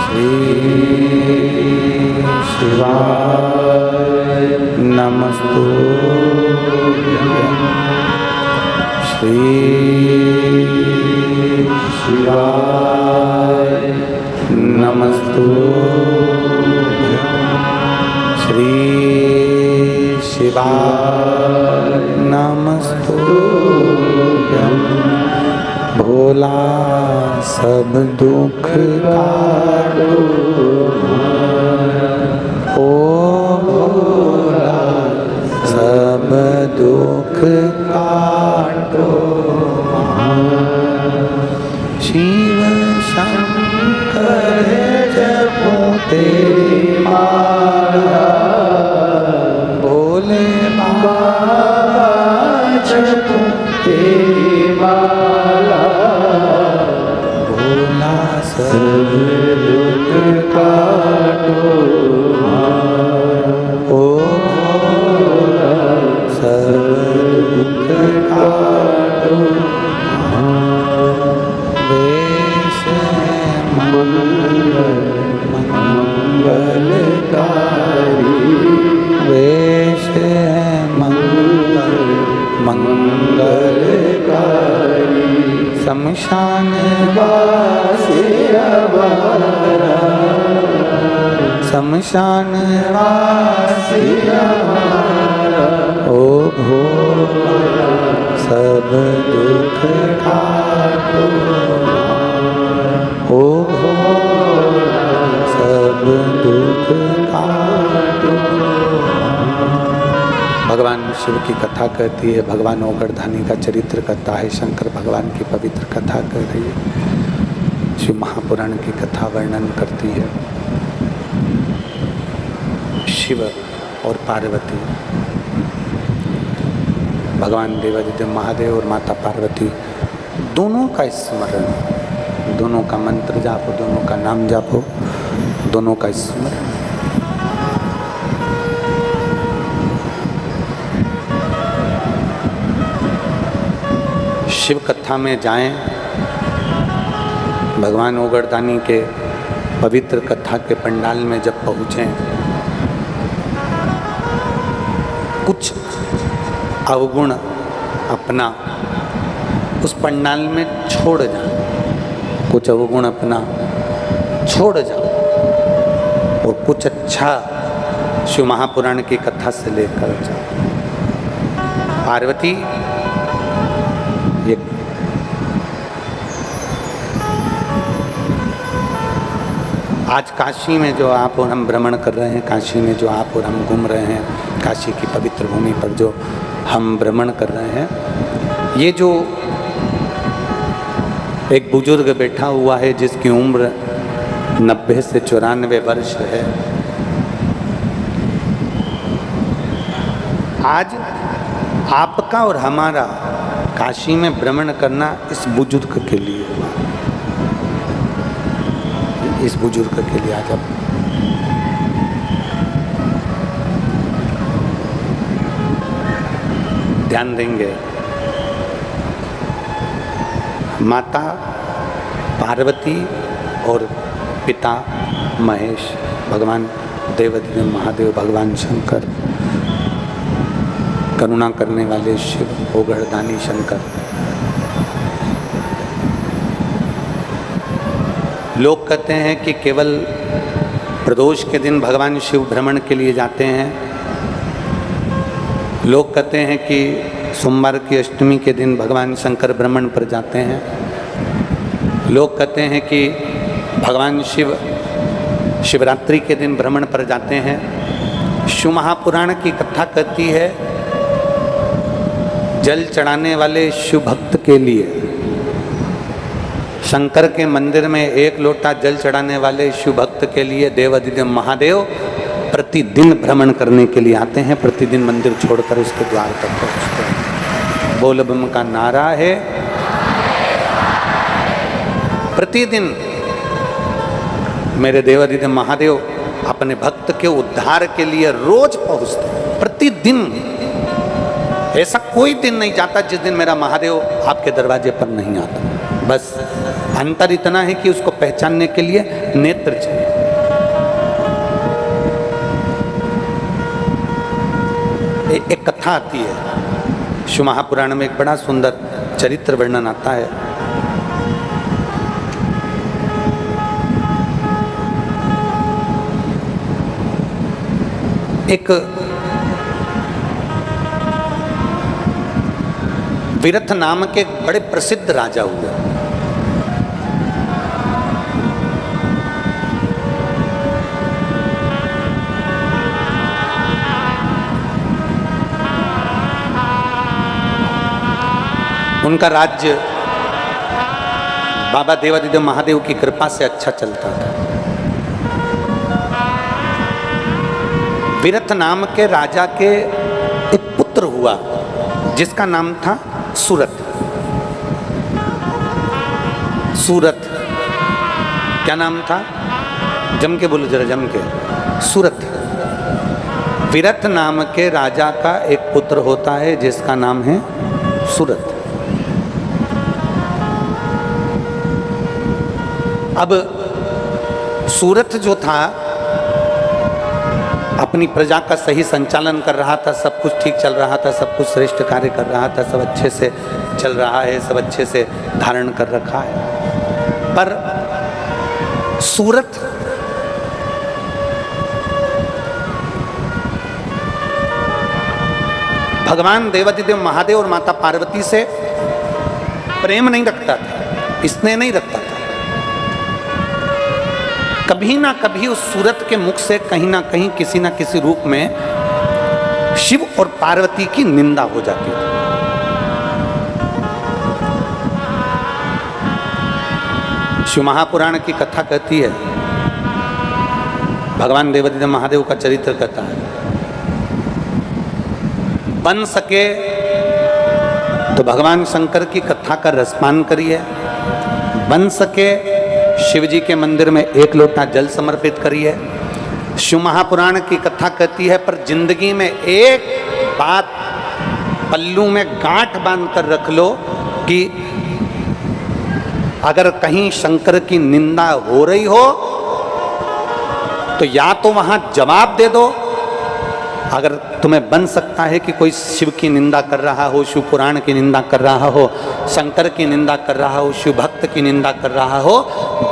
श्री शिवाय नमस्तुभ्यं, श्री शिवाय नमस्तुभ्यं, श्री शिवाय नमस्तुभ्यं। भोला सब दुख काटो, ओ भोला सब दुख काटो, शिव शंकर जपो तेरी माला, भोले बाबा जपो तेरी माला, भोला सब दुख काटो, ओ भोला सब दुख काटो, वेश मंगलकारी, वेश मंगलकारी, शमशान वासी हमारा, शमशान वासी हमारा, ओ भोला सब दुख काटो, ओ भोला सब दुख काटो। भगवान शिव की कथा कहती है, भगवान ओगरधानी का चरित्र कहता है, शंकर भगवान की पवित्र कथा कर रही है, शिव महापुराण की कथा वर्णन करती है। शिव और पार्वती, भगवान देवादिदेव महादेव और माता पार्वती दोनों का स्मरण, दोनों का मंत्र जापो, दोनों का नाम जापो, दोनों का स्मरण। शिव कथा में जाएं, भगवान ओगरदानी के पवित्र कथा के पंडाल में जब पहुँचें, कुछ अवगुण अपना उस पंडाल में छोड़ जाओ, कुछ अवगुण अपना छोड़ जाओ और कुछ अच्छा शिव महापुराण की कथा से लेकर जाओ। पार्वती ये आज काशी में जो आप और हम भ्रमण कर रहे हैं, काशी में जो आप और हम घूम रहे हैं, काशी की पवित्र भूमि पर जो हम भ्रमण कर रहे हैं, ये जो एक बुजुर्ग बैठा हुआ है जिसकी उम्र 90 से 94 वर्ष है, आज आपका और हमारा काशी में भ्रमण करना इस बुजुर्ग के लिए हुआ, इस बुजुर्ग के लिए आज आप ध्यान देंगे, माता पार्वती और पिता महेश, भगवान देवाधिदेव महादेव, भगवान शंकर, करुणा करने वाले शिव, ओगढ़दानी शंकर। लोग कहते हैं कि केवल प्रदोष के दिन भगवान शिव भ्रमण के लिए जाते हैं। लोग कहते हैं कि सोमवार की अष्टमी के दिन भगवान शंकर भ्रमण पर जाते हैं। लोग कहते हैं कि भगवान शिव शिवरात्रि के दिन भ्रमण पर जाते हैं। शिव महापुराण की कथा कहती है, जल चढ़ाने वाले शिव भक्त के लिए, शंकर के मंदिर में एक लोटा जल चढ़ाने वाले शिव भक्त के लिए देवाधिदेव महादेव प्रतिदिन भ्रमण करने के लिए आते हैं। प्रतिदिन मंदिर छोड़कर उसके द्वार तक पहुँचते हैं। बोल बम का नारा है, प्रतिदिन मेरे देवाधिदेव महादेव अपने भक्त के उद्धार के लिए रोज पहुँचते हैं, प्रतिदिन। ऐसा कोई दिन नहीं जाता जिस दिन मेरा महादेव आपके दरवाजे पर नहीं आता। बस अंतर इतना है कि उसको पहचानने के लिए नेत्र चाहिए। एक कथा आती है शिव महापुराण में, एक बड़ा सुंदर चरित्र वर्णन आता है। एक विरथ नाम के बड़े प्रसिद्ध राजा हुए। उनका राज्य बाबा देवाधिदेव महादेव की कृपा से अच्छा चलता था। विरथ नाम के राजा के एक पुत्र हुआ जिसका नाम था सूरत। सूरत क्या नाम था? जम के बोलो जरा, जम के। सूरत। विरथ नाम के राजा का एक पुत्र होता है जिसका नाम है सूरत। अब सूरत जो था अपनी प्रजा का सही संचालन कर रहा था, सब कुछ ठीक चल रहा था, सब कुछ श्रेष्ठ कार्य कर रहा था, सब अच्छे से चल रहा है, सब अच्छे से धारण कर रखा है। पर सूरत भगवान देवाधिदेव महादेव और माता पार्वती से प्रेम नहीं रखता था, स्नेह नहीं रखता था। कभी ना कभी उस सूरत के मुख से कहीं ना कहीं किसी ना किसी रूप में शिव और पार्वती की निंदा हो जाती थी। शिव महापुराण की कथा कहती है, भगवान देवाधिदेव महादेव का चरित्र कहता है, बन सके तो भगवान शंकर की कथा का रसपान करिए, बन सके शिव जी के मंदिर में एक लोटा जल समर्पित करिए। शिव महापुराण की कथा कहती है, पर जिंदगी में एक बात पल्लू में गांठ बांध कर रख लो कि अगर कहीं शंकर की निंदा हो रही हो तो या तो वहां जवाब दे दो। अगर तुम्हें बन सकता है कि कोई शिव की निंदा कर रहा हो, शिव पुराण की निंदा कर रहा हो, शंकर की निंदा कर रहा हो, शिव भक्त की निंदा कर रहा हो,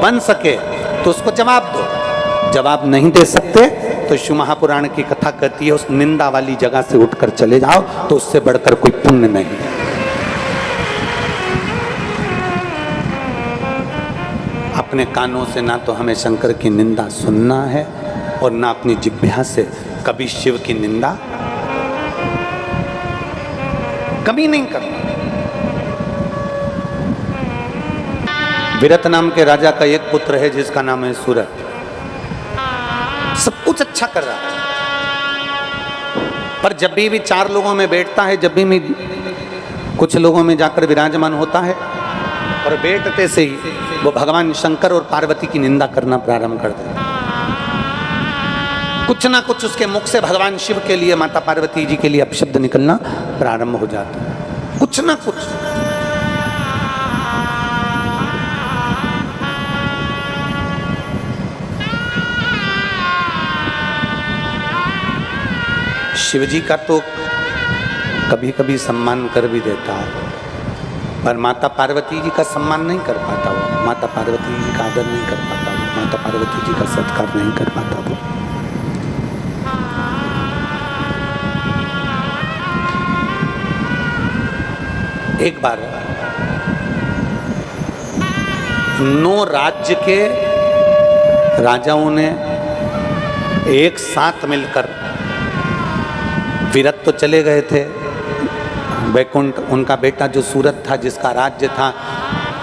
बन सके तो उसको जवाब दो। जवाब नहीं दे सकते तो शिव महापुराण की कथा कहती है उस निंदा वाली जगह से उठकर चले जाओ, तो उससे बढ़कर कोई पुण्य नहीं। अपने कानों से ना तो हमें शंकर की निंदा सुनना है और ना अपनी जिह्वा से कभी शिव की निंदा कभी नहीं करना। विरत नाम के राजा का एक पुत्र है जिसका नाम है सूरत। सब कुछ अच्छा कर रहा है, पर जब भी चार लोगों में बैठता है, जब भी कुछ लोगों में जाकर विराजमान होता है और बैठते से ही वो भगवान शंकर और पार्वती की निंदा करना प्रारंभ कर देता है। कुछ ना कुछ उसके मुख से भगवान शिव के लिए, माता पार्वती जी के लिए अपशब्द निकलना प्रारंभ हो जाता है, कुछ ना कुछ। शिव जी का तो कभी कभी सम्मान कर भी देता है, पर माता पार्वती जी का सम्मान नहीं कर पाता वो, माता पार्वती जी का आदर नहीं कर पाता वो, माता पार्वती जी का सत्कार नहीं कर पाता वो। एक बार 9 राज्य के राजाओं ने एक साथ मिलकर, विरत तो चले गए थे, वैकुंठ उनका बेटा जो सूरत था जिसका राज्य था,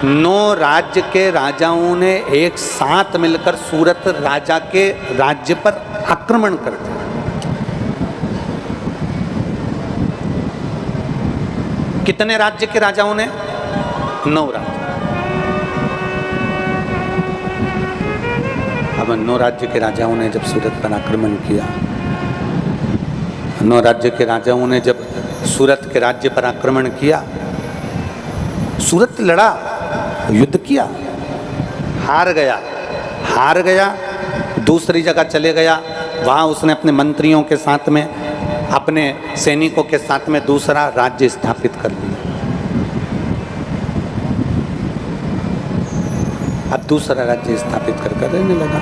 9 राज्य के राजाओं ने एक साथ मिलकर सूरत राजा के राज्य पर आक्रमण कर दिया। कितने राज्य के राजाओं ने? 9 राज्य। अब 9 राज्य के राजाओं ने जब सूरत पर आक्रमण किया, 9 राज्य के राजाओं ने जब सूरत के राज्य पर आक्रमण किया, सूरत लड़ा, युद्ध किया, हार गया, दूसरी जगह चले गया, वहां उसने अपने मंत्रियों के साथ में, अपने सैनिकों के साथ में दूसरा राज्य स्थापित कर लिया। अब दूसरा राज्य स्थापित कर रहने लगा।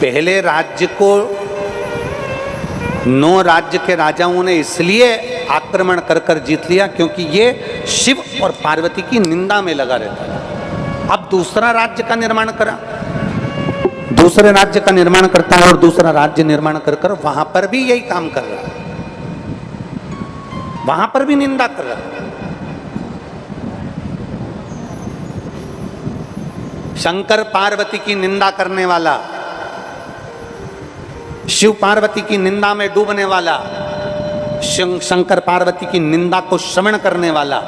पहले राज्य को 9 राज्य के राजाओं ने इसलिए आक्रमण कर जीत लिया क्योंकि ये शिव और पार्वती की निंदा में लगा रहता था। अब दूसरा राज्य का निर्माण करा, दूसरे राज्य का निर्माण करता है और दूसरा राज्य निर्माण कर वहां पर भी यही काम कर रहा है, वहां पर भी निंदा कर रहा है। शंकर पार्वती की निंदा करने वाला, शिव पार्वती की निंदा में डूबने वाला, शंकर पार्वती की निंदा को श्रवण करने वाला,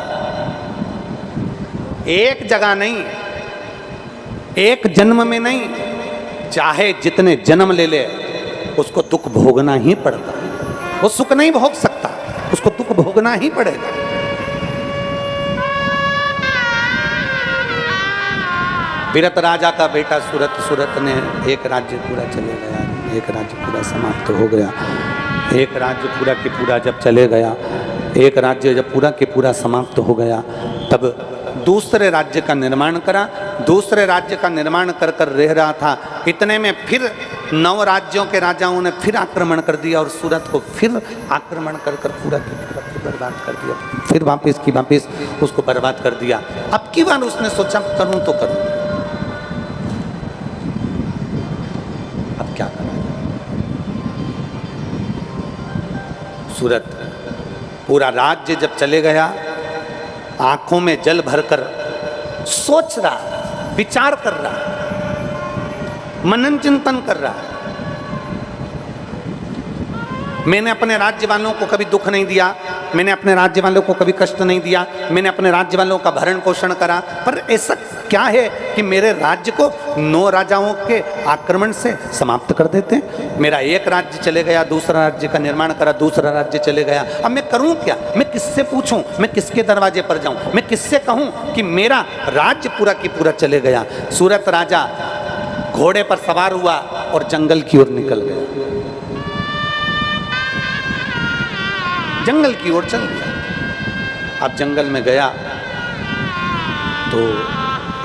एक जगह नहीं, एक जन्म में नहीं, चाहे जितने जन्म ले ले उसको दुख भोगना ही पड़ता है। वो सुख नहीं भोग सकता, उसको दुख भोगना ही पड़ेगा। विरत राजा का बेटा सूरत ने एक राज्य पूरा चले गया, एक राज्य पूरा समाप्त हो गया। एक राज्य पूरा के पूरा जब चले गया, एक राज्य जब पूरा के पूरा समाप्त हो गया, तब दूसरे राज्य का निर्माण करा। दूसरे राज्य का निर्माण कर रह रहा था, इतने में फिर 9 राज्यों के राजाओं ने फिर आक्रमण कर दिया और सूरत को फिर आक्रमण कर पूरा की पूरा बर्बाद कर दिया। फिर वापिस की वापिस उसको बर्बाद कर दिया। अब की बार उसने सोचा करूं तो करूं, अब क्या करें। सूरत पूरा राज्य जब चले गया, आंखों में जल भरकर सोच रहा, विचार कर रहा, मनन चिंतन कर रहा। मैंने अपने राज्य वालों को कभी दुख नहीं दिया, मैंने अपने राज्य वालों को कभी कष्ट नहीं दिया, मैंने अपने राज्य वालों का भरण पोषण करा, पर ऐसा क्या है कि मेरे राज्य को 9 राजाओं के आक्रमण से समाप्त कर देते हैं। मेरा एक राज्य चले गया, दूसरा राज्य का निर्माण करा, दूसरा राज्य चले गया। अब मैं करूं क्या? मैं किससे पूछूं? मैं किसके दरवाजे पर जाऊं? मैं किससे कहूं कि मेरा राज्य पूरा की पूरा चले गया? सूरत राजा घोड़े पर सवार हुआ और जंगल की ओर निकल गया, जंगल की ओर चल गया। अब जंगल में गया तो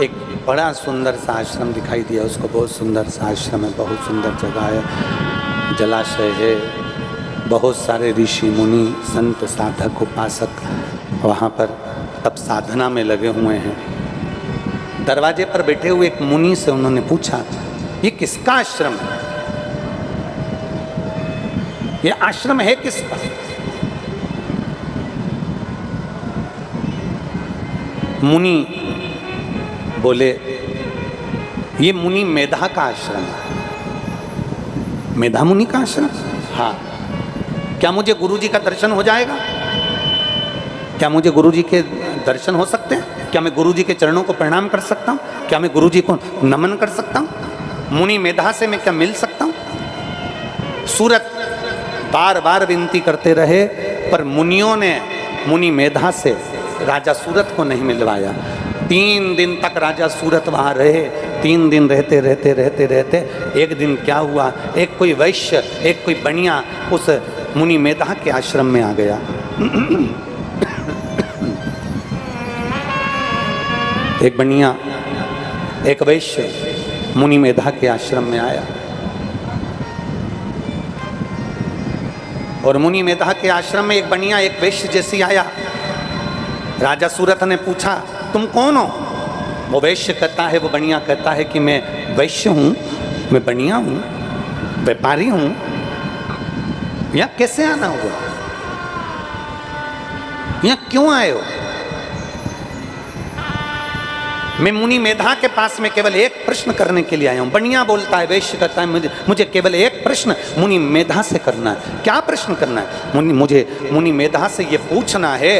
एक बड़ा सुंदर सा आश्रम दिखाई दिया उसको। बहुत सुंदर सा आश्रम है, बहुत सुंदर जगह है, जलाशय है, बहुत सारे ऋषि मुनि संत साधक उपासक वहाँ पर तब साधना में लगे हुए हैं। दरवाजे पर बैठे हुए एक मुनि से उन्होंने पूछा, ये किसका आश्रम है? ये आश्रम है किसका? मुनि बोले, ये मुनि मेधा का आश्रम है। मेधा मुनि का आश्रम? हाँ। क्या मुझे गुरुजी का दर्शन हो जाएगा? क्या मुझे गुरुजी के दर्शन हो सकते हैं? क्या मैं गुरुजी के चरणों को प्रणाम कर सकता हूँ? क्या मैं गुरुजी को नमन कर सकता हूँ? मुनि मेधा से मैं क्या मिल सकता हूं? सूरत बार बार विनती करते रहे, पर मुनियों ने मुनि मेधा से राजा सूरत को नहीं मिलवाया। 3 दिन तक राजा सूरत वहां रहे। 3 दिन रहते रहते रहते रहते एक दिन क्या हुआ, एक कोई वैश्य, एक कोई बनिया उस मुनि मेधा के आश्रम में आ गया। एक बनिया, एक वैश्य मुनि मेधा के आश्रम में आया और मुनि मेधा के आश्रम में एक बनिया एक वैश्य जैसी आया। राजा सूरत ने पूछा, तुम कौन हो? वो वैश्य कहता है, वो बनिया कहता है कि मैं वैश्य हूं, मैं बनिया हूं, व्यापारी हूं। यहां कैसे आना हुआ? यहां क्यों आए हो? मैं मुनि मेधा के पास में केवल एक प्रश्न करने के लिए आया हूं। बनिया बोलता है, वैश्य कहता है, मुझे केवल एक प्रश्न मुनि मेधा से करना है। क्या प्रश्न करना है? मुझे मुनि मेधा से ये पूछना है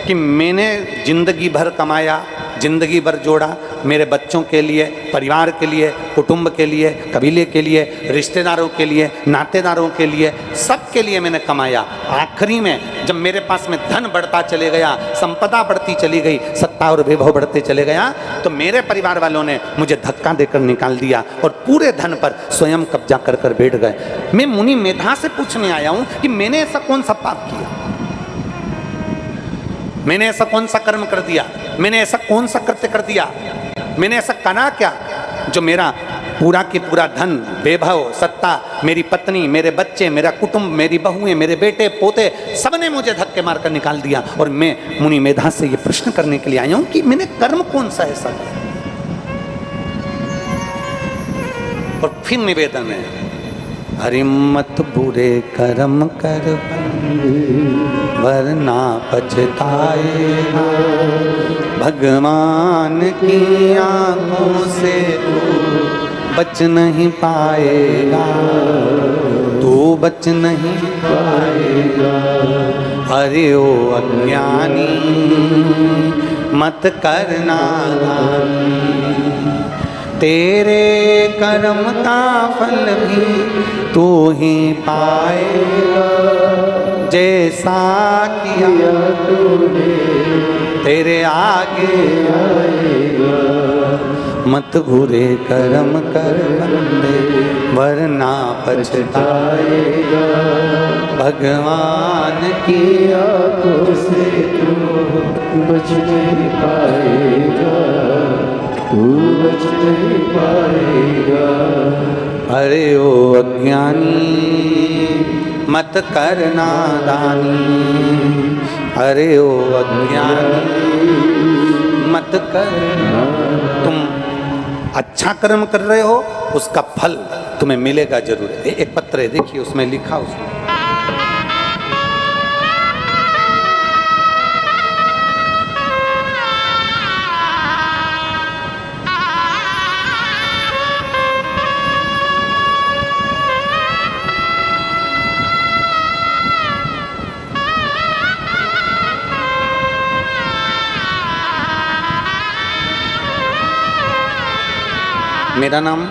कि मैंने जिंदगी भर कमाया, जिंदगी भर जोड़ा, मेरे बच्चों के लिए, परिवार के लिए, कुटुंब के लिए, कबीले के लिए, रिश्तेदारों के लिए, नातेदारों के लिए, सबके लिए मैंने कमाया। आखिरी में जब मेरे पास में धन बढ़ता चले गया, संपदा बढ़ती चली गई, सत्ता और वैभव बढ़ते चले गया, तो मेरे परिवार वालों ने मुझे धक्का देकर निकाल दिया और पूरे धन पर स्वयं कब्जा कर कर बैठ गए। मैं मुनि मेधा से पूछने आया हूं कि मैंने ऐसा कौन सा पाप किया, मैंने ऐसा कौन सा कर्म कर दिया, मैंने ऐसा कौन सा कृत्य कर दिया, मैंने ऐसा करा क्या जो मेरा पूरा की पूरा धन, वैभव, सत्ता, मेरी पत्नी, मेरे बच्चे, मेरा कुटुंब, मेरी बहुएं, मेरे बेटे पोते, सबने मुझे धक्के मारकर निकाल दिया। और मैं मुनि मेधा से ये प्रश्न करने के लिए आया हूं कि मैंने कर्म कौन सा ऐसा किया। और फिर निवेदन है, हरि मत बुरे कर्म कर वरना पछताएगा, भगवान की आंखों से बच नहीं पाएगा, तू बच नहीं पाएगा। अरे ओ अज्ञानी मत करना नादानी, तेरे कर्म का फल भी तू ही पाएगा, जैसा किया तूने तेरे आगे आएगा। मत बुरे कर्म कर बंदे वरना पछताएगा, भगवान की आंखों से तू बच नहीं पाएगा, तू बच नहीं पाएगा। अरे ओ अज्ञानी मत कर नादानी, अरे ओ अज्ञानी मत कर। तुम अच्छा कर्म कर रहे हो, उसका फल तुम्हें मिलेगा जरूर। एक पत्र है, देखिए उसमें लिखा, उसमें मेरा नाम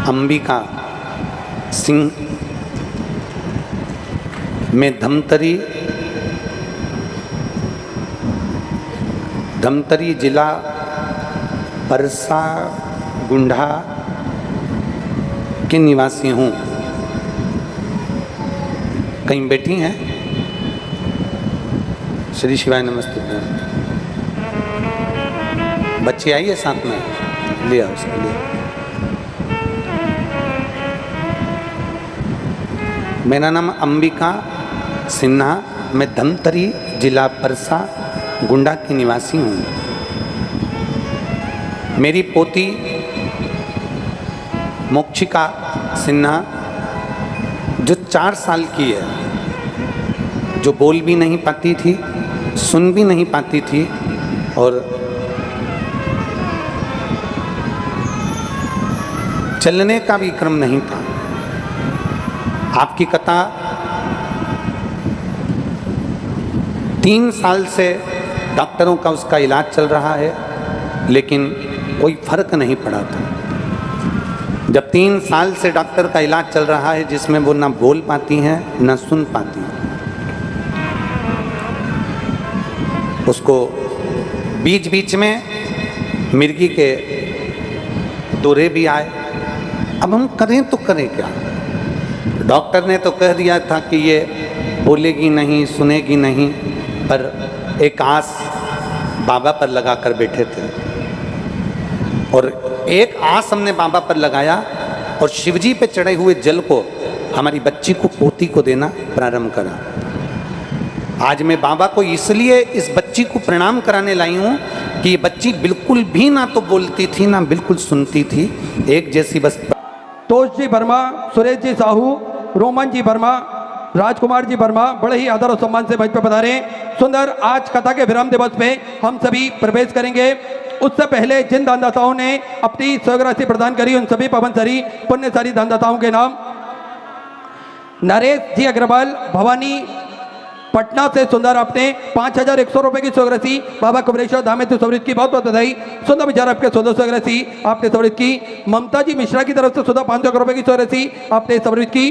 अंबिका सिंह, मैं धमतरी जिला परसा गुंडा के निवासी हूँ। कहीं बैठी हैं? श्री शिवाय नमस्ते। बच्ची आई है साथ में, लिया उसको लिया। मेरा नाम अंबिका सिन्हा, मैं धमतरी जिला परसा गुंडा की निवासी हूँ। मेरी पोती मोक्षिका सिन्हा जो 4 साल की है, जो बोल भी नहीं पाती थी, सुन भी नहीं पाती थी और चलने का भी क्रम नहीं था। आपकी कथा 3 साल से डॉक्टरों का उसका इलाज चल रहा है, लेकिन कोई फर्क नहीं पड़ा था। जब 3 साल से डॉक्टर का इलाज चल रहा है जिसमें वो ना बोल पाती हैं ना सुन पाती हैं, उसको बीच बीच में मिर्गी के दौरे भी आए। अब हम करें तो करें क्या? डॉक्टर ने तो कह दिया था कि ये बोलेगी नहीं, सुनेगी नहीं, पर एक आस बाबा पर लगा कर बैठे थे और एक आस हमने बाबा पर लगाया और शिवजी पे चढ़े हुए जल को हमारी बच्ची को, पोती को देना प्रारंभ करा। आज मैं बाबा को इसलिए इस बच्ची को प्रणाम कराने लाई हूँ कि ये बच्ची बिल्कुल भी ना तो बोलती थी ना बिल्कुल सुनती थी, एक जैसी बस। तोष जी वर्मा, सुरेश जी साहू, रोमन जी वर्मा, राजकुमार जी वर्मा बड़े ही आदर और सम्मान से मंच पर पधारे। सुंदर आज कथा के विराम दिवस में हम सभी प्रवेश करेंगे। उससे पहले जिन दानदाताओं ने अपनी स्वराशि प्रदान करी उन सभी पवनसरी पुण्यशाली दानदाताओं के नाम: नरेश जी अग्रवाल, भवानी पटना से सुंदर आपने 5100 रुपए की स्वराशि बाबा कुबरेश्वर धाम में समृद्ध की बहुत बहुत बधाई। सुंदर विचार आपके 1400 स्वराशि आपने समृद्ध की। ममता जी मिश्रा की तरफ से सुधा 500 रुपए की स्वराशि आपने समृद्ध की।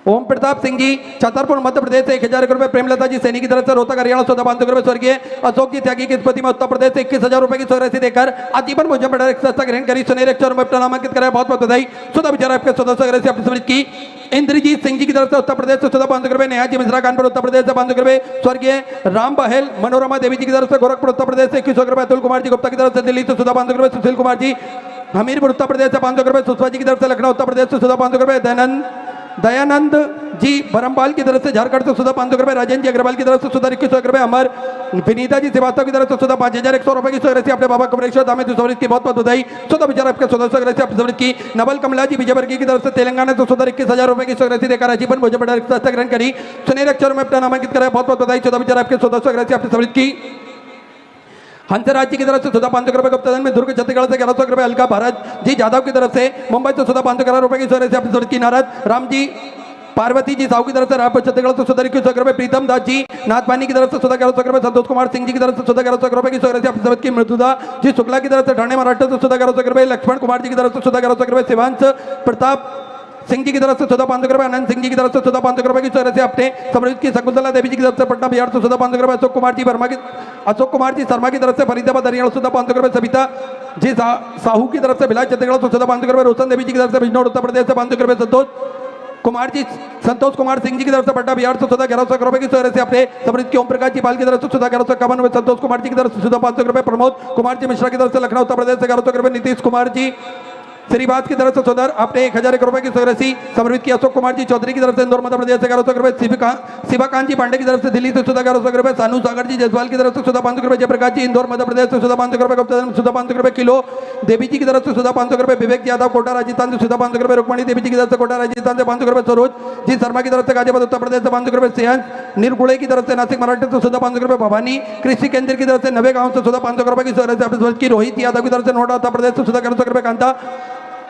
ओम प्रताप सिंह जी छतरपुर मध्य प्रदेश से 1000 रुपए। प्रेमलता जी सैनी की तरफ से रोहतक हरियाणा 500 रुपए। स्वर्गीय अशोक जी त्यागी की स्मृति में उत्तर प्रदेश से 21,000 रुपए की स्वराशि देकर आजीवन भोजन पर संस्था ग्रहण करी। सुनहरे अक्षर में अपना नामांकित कराया, बहुत बहुत बधाई। सुधा विचार आपके 1400 स्वराशि आपने समृद्ध की। इंद्रजीत सिंह जी की तरफ से उत्तर प्रदेश से सुधा 500 रुपए। नेहा जी मिश्रा कानपुर उत्तर प्रदेश से 500 रुपए। स्वर्गीय राम बहेल मनोरमा देवी जी की तरफ से गोरखपुर उत्तर प्रदेश से 2100 रुपए। अतुल कुमार जी गुप्ता की तरफ से दिल्ली से सुधा 500 रुपए। सुशील कुमार जी हमीरपुर उत्तर प्रदेश से 500 रुपए। सुषमा जी की तरफ से लखनऊ उत्तर प्रदेश से सुधा 500 रुपए। दयानंद जी बरमपाल की तरफ से झारखंड से सुधा 500 रुपए। राजेंद्र जी अग्रवाल की तरफ से सुधा 2100 रुपए। अमर विनीता जी श्रीवास्तव की तरफ से सुधा 5100 रुपए की स्वराशि अपने बाबा कुबरेश्वर धाम में समृद्ध की बहुत बहुत बधाई। सुधा विचार आपके 1400 स्वराशि आपने समृद्ध की। नवल कमला जी विजयवर्गीय की तरफ से तेलंगाना से सुधा 21,000 रुपए की स्वराशि देकर आजीवन भोजन पर संस्था ग्रहण करी। सुनहरे अक्षर में अपना नामांकित कराया, बहुत बहुत बधाई। सुधा विचार आपके 1400 स्वराशि आपने समृद्ध की। हंसराज जी की तरफ से सुधा 500 रुपए। गुप्ता में दुर्ग छत्तीसगढ़ से 1100 रुपए। अलका भारत जी यादव की तरफ से मुंबई से सुधा 500 रुपए की स्वराशि आपने समृद्ध की। नारद राम जी पार्वती जी साहू की तरफ से रायपुर छत्तीसगढ़ से सुधा 2100 रुपए। प्रीतम दास जी नाथपानी की तरफ से सुधा 1100 रुपए। संतोष कुमार सिंह जी की तरफ से सुधा 1100 रुपए की स्वराशि आपने समृद्ध की। मृदुदा जी शुक्ला की तरफ से ठाणे महाराष्ट्र से सुधा 1100 रुपए। लक्ष्मण कुमार जी की तरफ से सुधा 1100 रुपए। शिवांश प्रताप सिंह जी की तरफ से सुधा 500 रुपए। अनंत सिंह जी की तरफ से सुधा 500 रुपए की स्वराशि आपने समृद्ध की। शकुंतला देवी जी की तरफ से पटना बिहार से सुधा 500 रुपए। अशोक कुमार जी शर्मा की तरफ से फरीदाबाद हरियाणा सुधा 500 रुपए। सविता जी साहू की तरफ से भिलाई छत्तीसगढ़ से सुधा 500 रुपए। रोशन देवी जी की तरफ से बिजनौर उत्तर प्रदेश से 500 रुपए। संतोष कुमार सिंह जी की तरफ से पटना बिहार से सुधा 1100 रुपए की स्वराशि आपने समृद्ध की। ओम प्रकाश जी पाल की तरफ से सुधा 1151 रुपए। संतोष कुमार जी की तरफ से सुधा 500 रुपए। प्रमोद कुमार जी मिश्रा की तरफ से लखनऊ उत्तर प्रदेश से 1100 रुपए। नीतीश कुमार जी श्रीवास की तरफ से सुधर आपने 1001 रुपए की स्वराशि समृद्ध की। अशोक कुमार जी चौधरी की तरफ से इंदौर मध्य प्रदेश से 1100 रुपए। शिवाकांत जी पांडे की तरफ से दिल्ली से सुधा 1100 रुपए। सानू सागर जी जसवाल की तरफ से सुधा 500 रुपए। जयप्रकाश जी इंदौर मध्य प्रदेश से सुधा 500 रुपए। गुप्ता सुधा 500 रुपए किलो। देवी जी की तरफ से सुधा 500 रुपए। विवेक यादव कोटा राजस्थान से सुधा 500 रुपए। रुक्मणी देवी जी की तरफ से कोटा राजस्थान से 500 रुपए। सरोज जी शर्मा की तरफ से गाजियाबाद उत्तर प्रदेश से 500 रुपए। सेहंस निर्गुड़े की तरफ से नासिक महाराष्ट्र से सुधा 500 रुपए। भवानी कृषि केंद्र की तरफ से नवे गांव से सुधा 500 रुपए की स्वराशि आपने समृद्ध की। रोहित यादव की तरफ से नोएडा उत्तर प्रदेश से सुधा 1100 रुपए। कांता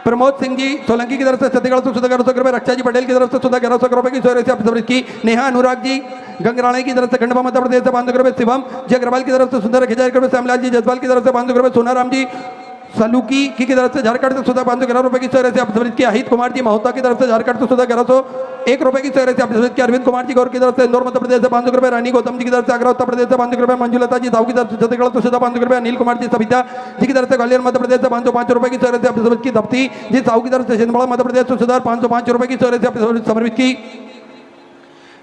प्रमोद सिंह जी सोलंकी की तरफ से छत्तीसगढ़ से सुधा 1100 रुपए। रक्षा जी पटेल की तरफ से सुधा 1100 रुपए की स्वराशि आपने समृद्ध की। नेहा अनुराग जी गंगराणे की तरफ से खंडवा मध्य प्रदेश से 500 रुपए। शिवम जी अग्रवाल की तरफ से सुंदर 1000 रुपए। श्यामलाल जी जसवाल की तरफ से 500 रुपए। सोनाराम जी सलूकी की तरफ से झारखंड से सुधा 511 रुपए की स्वराशि आपने समृद्ध की। अहित कुमार जी महोत्ता की तरफ से झारखंड से सुधा 1101 रुपए की स्वराशि आपने समृद्ध की। अरविंद कुमार जी गौर की तरफ से इंदौर मध्य प्रदेश से 500 रुपए। रानी गौतम जी की तरफ से आगरा उत्तर प्रदेश से 500 रुपए। मंजुलता जी साहू की तरफ से छत्तीसगढ़ से सुधा 500 रुपए। अनिल कुमार जी सविता जी की तरफ से ग्वालियर मध्य प्रदेश से 505 रुपए की स्वराशि आपने समृद्ध की। दप्ती जी साहू की तरफ से छिंदवाड़ा मध्य प्रदेश से सुधा 505 रुपए की स्वराशि आपने समृद्ध की।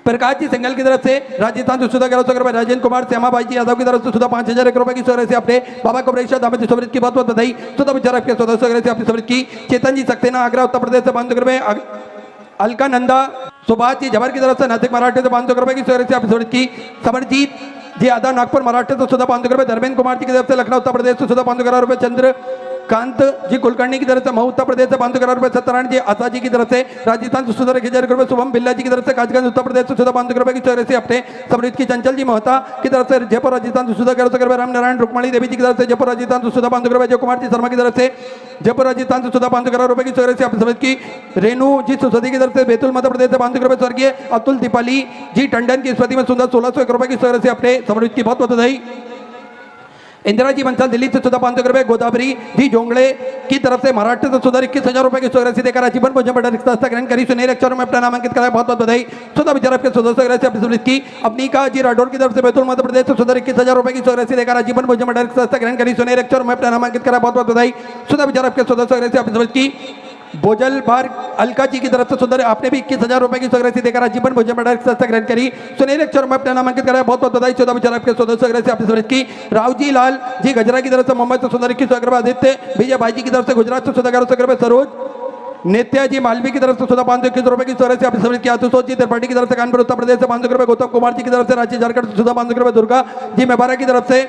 प्रकाश जी सिंगल की तरफ से राजस्थान से सुधा 1100 रुपए। राजेंद्र कुमार श्यामाबाई जी यादव की तरफ से सुधा 5001 रुपए की स्वराशि आपने बाबा कुबरेश्वर धाम में समृद्ध की बहुत बहुत बधाई। सुधा विचार आपके 1400 स्वराशि आपने समृद्ध की। चेतन जी सक्सेना आगरा उत्तर प्रदेश से 500 रुपए। अलका नंदा सुभाष जी जबर की तरफ से नासिक महाराष्ट्र से 500 रुपए की स्वराशि आपने समृद्ध की। समरजीत जी यादव नागपुर महाराष्ट्र से सुधा 500 रुपए। धर्मेंद्र कुमार जी की तरफ से लखनऊ उत्तर प्रदेश से सुधा 511 रुपए। चंद्र कांत जी कुलकर्णी की तरफ से मऊ उत्तर प्रदेश से 511 रुपए। सत्यनारायण जी आशा जी की तरफ से राजस्थान से सुधा 1000 रुपए। शुभम बिल्ला जी की तरफ से काजगंज उत्तर प्रदेश से सुधा 500 रुपए की स्वराशि अपने समृद्ध की। चंचल जी मोहता की तरफ से जयपुर राजस्थान से सुधा 1100 रुपए। राम नारायण रुक्मणी देवी जी की तरफ से जयपुर राजस्थान से सुधा 500 रुपए। जय कुमार जी शर्मा की तरफ से जयपुर राजस्थान से सुधा 511 रुपए की स्वराशि आपने समृद्ध की। रेणु जी सुसदी की तरफ से बैतूल मध्य प्रदेश से 500 रुपए। स्वर्गीय अतुल दीपाली जी टंडन की स्मृति में सुंदर 1601 रुपए की स्वराशि आपने समृद्ध की बहुत बहुत बधाई। इंदिरा जी बंसल दिल्ली से 14,500 रुपए, गोदावरी जी जोंगड़े की तरफ से महाराष्ट्र से सुधा 21,000 रुपए की राशि देकर आजीवन भोजन बड़ा रिक्शा ग्रहण करी। सुनील अक्षरों में अपना नामांकित कराया, बहुत बहुत बधाई। सुधा विचार के सदस्य राशि अपनी की अपनी का जी राठौर की तरफ से बैतूल मध्य प्रदेश से सुधा 21,000 रुपए की राशि देकर आजीवन भोजन बड़ा रिक्शा ग्रहण करी। सुनील अक्षरों में अपना नामांकित कराया, बहुत बहुत बधाई। सुधा विचार के सदस्य राशि अपनी की बोजल भार अलका जी की तरफ से सुंदर आपने भी 21,000 रुपए की राशि देकर आजीवन भोजन बड़ा रिक्शा ग्रहण करी। सुनील अक्षर में अपना नामांकित कराया, बहुत बहुत बधाई। 14 विचार आपके सदस्य राशि अपनी समझ की रावजी लाल जी गजरा की तरफ से मुंबई से सुंदर 21,000 रुपए, आदित्य विजय भाई जी की तरफ से गुजरात से सुधा 1100 रुपए, सरोज नित्या जी मालवी की तरफ से सुधा 521 रुपए की राशि आपने समझ किया। आशुतोष जी त्रिपाठी की तरफ से कानपुर उत्तर प्रदेश से 500 रुपए, गौतम कुमार जी की तरफ से रांची झारखंड से सुधा 500 रुपए, दुर्गा जी मेवाड़ा की तरफ से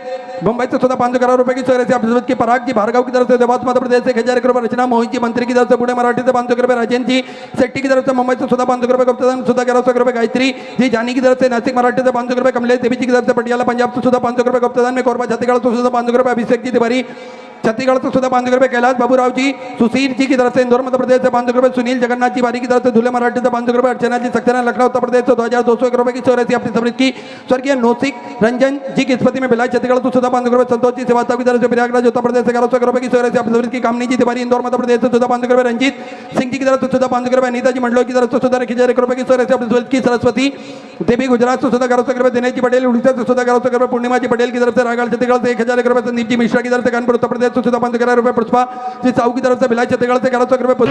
मुंबई से सुधा 500 रुपए की राशि आपने समझ की। पराग जी भार्गव की तरफ से देवास मध्य प्रदेश से 1,000 रुपए, रचना मोहित जी मंत्री की तरफ से पुणे मराठी से 500 रुपए, राजेंद्र जी शेट्टी की तरफ से मुंबई से सुधा 500 रुपए, गुप्तधन सुधा 1100 रुपए, गायत्री जी जानी की तरफ से नासिक मराठी से 500 रुपए, कमलेश देवी जी की तरफ से पटियाला पंजाब से सुधा 500 रुपए, गुप्तधन में कोरबा छत्तीसगढ़ से सुधा 500 रुपए, अभिषेक जी तिवारी छत्तीसगढ़ से सुधा 500 रुपए, कैलाश बाबूराव जी सुशील जी की तरफ से इंदौर मध्य प्रदेश से 500 रुपए, सुनील जगन्नाथ जी बारी की तरफ से धुले मराठी से 500 रुपए, अर्चना जी सक्सेना लखनऊ उत्तर प्रदेश से 2,201 रुपए की राशि अपनी समृद्ध की। स्वर्गीय नौसिक रंजन जी की स्मृति में भिलाई छत्तीसगढ़ से सुधा 500 रुपए, संतोष जी श्रीवास्तव की तरफ से प्रयागराज उत्तर प्रदेश से 1100 रुपए की राशि अपनी समृद्ध की। कामनी जी तिवारी इंदौर मध्य प्रदेश से सुधा 500 रुपए, रंजीत सिंह जी की तरफ से सुधा 500 रुपए, अनीता जी मंडलों की तरफ से सुधा 1,000 रुपए की राशि अपनी समृद्ध की। सरस्वती देवी गुजरात से सुधा 1100 रुपए, दिनेश जी पटेल उड़ीसा से सुधा 1100 रुपए, पूर्णिमा जी पटेल की तरफ से रायगढ़ छत्तीसगढ़ से 1,000 रुपए, संदीप जी मिश्रा की तरफ से कानपुर उत्तर प्रदेश से सुधा 500 रुपए, पुष्पा जी साहू की तरफ से भिलाई छत्तीसगढ़ से 1100 रुपए।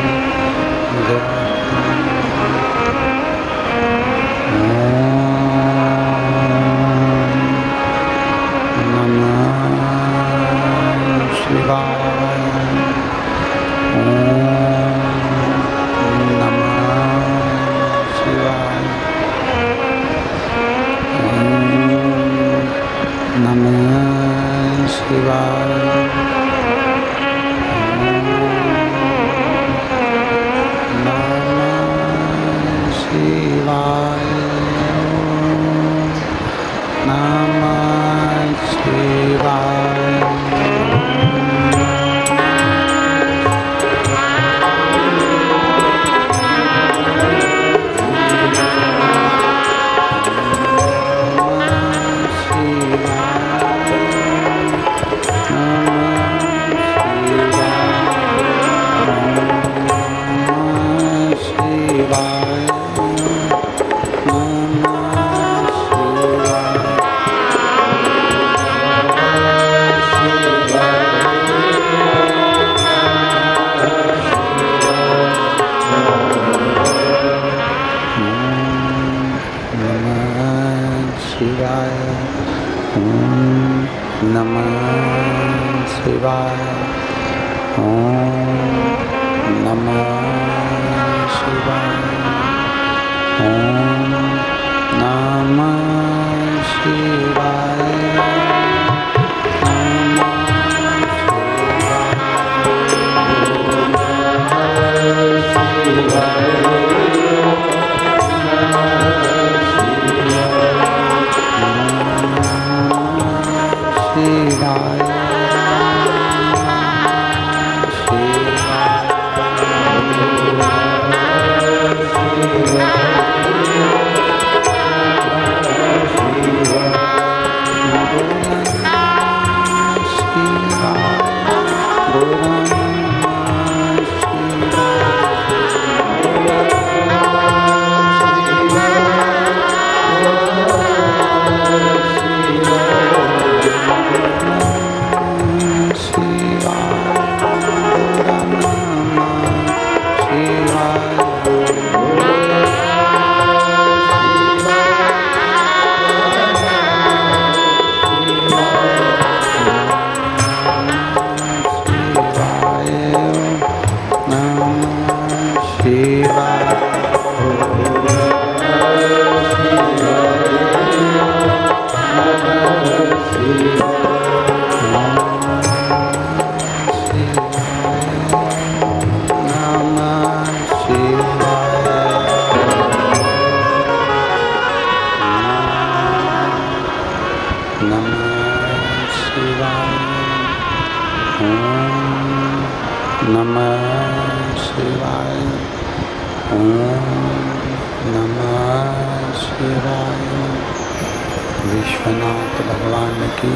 विश्वनाथ भगवान की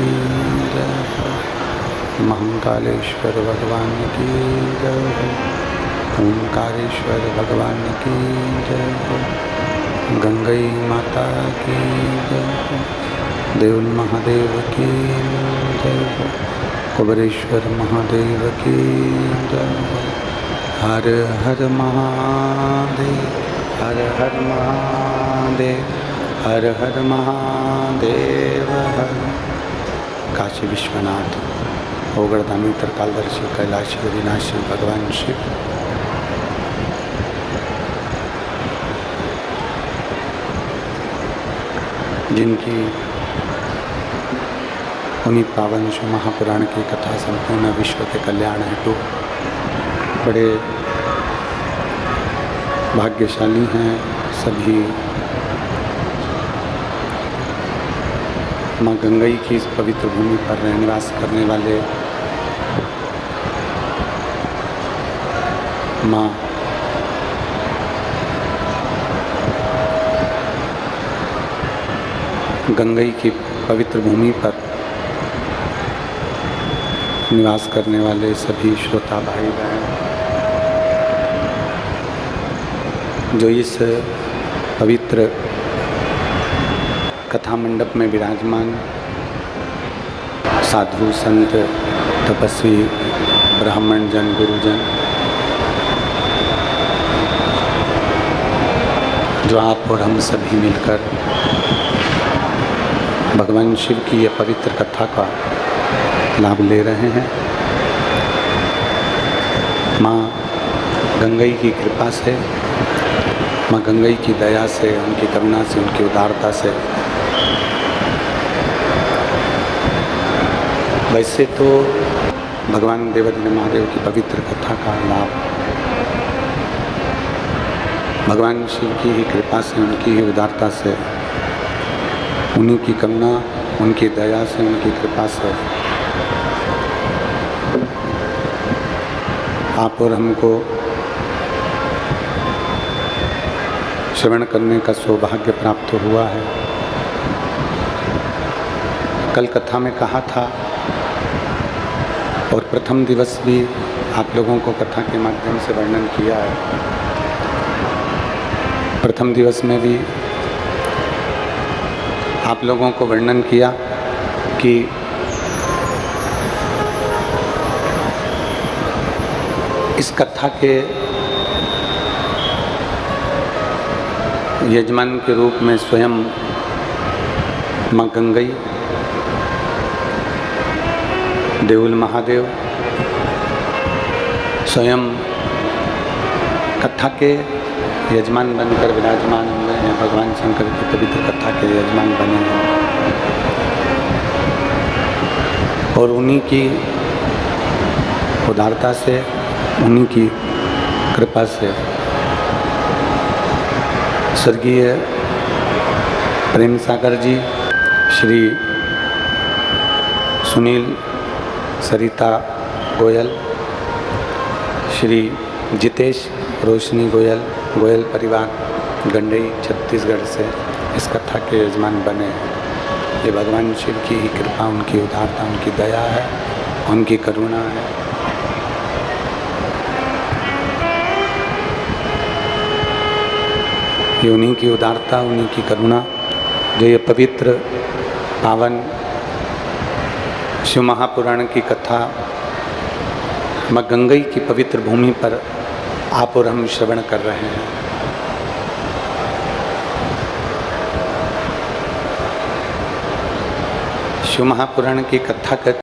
जय। महाकालेश्वर भगवान की जय हो। ओंकारेश्वर भगवान की जय हो। गंगई माता की जय हो। देउल महादेव की जय हो। कुबेरेश्वर महादेव की जय हो। हर हर महादेव, हर हर महादेव, हर हर महादेव हर। काशी विश्वनाथ, ओगड़दानी, त्रिकालदर्शी, कैलाशी, अविनाशी भगवान शिव जिनकी उन्हीं पावन शिव महापुराण की कथा संपूर्ण विश्व के कल्याण हेतु बड़े भाग्यशाली हैं सभी माँ गंगई की इस पवित्र भूमि पर निवास करने वाले माँ गंगई की पवित्र भूमि पर निवास करने वाले सभी श्रोता भाई बहन जो इस पवित्र कथा मंडप में विराजमान साधु संत तपस्वी ब्राह्मण जन गुरुजन जो आप और हम सभी मिलकर भगवान शिव की यह पवित्र कथा का लाभ ले रहे हैं। माँ गंगई की कृपा से, माँ गंगई की दया से, उनकी करुणा से, उनकी उदारता से वैसे तो भगवान देवाधिदेव महादेव की पवित्र कथा का लाभ भगवान शिव की ही कृपा से, उनकी ही उदारता से, उन्हीं की करुणा, उनकी दया से, उनकी कृपा से आप और हमको श्रवण करने का सौभाग्य प्राप्त हुआ है। कल कथा में कहा था और प्रथम दिवस भी आप लोगों को कथा के माध्यम से वर्णन किया है। प्रथम दिवस में भी आप लोगों को वर्णन किया कि इस कथा के यजमान के रूप में स्वयं माँ गंगई, देउल महादेव स्वयं कथा के यजमान बनकर विराजमान हुए हैं। भगवान शंकर की पवित्र कथा के यजमान बने हैं और उन्हीं की उदारता से, उन्हीं की कृपा से स्वर्गीय प्रेम सागर जी, श्री सुनील सरिता गोयल, श्री जितेश रोशनी गोयल, गोयल परिवार गंडई छत्तीसगढ़ से इस कथा के यजमान बने हैं। ये भगवान शिव की ही कृपा, उनकी उदारता, उनकी दया है, उनकी करुणा है। ये उन्हीं की उदारता, उन्हीं की करुणा जो ये पवित्र पावन शिव महापुराण की कथा माँ गंगई की पवित्र भूमि पर आप और हम श्रवण कर रहे हैं। शिव महापुराण की कथा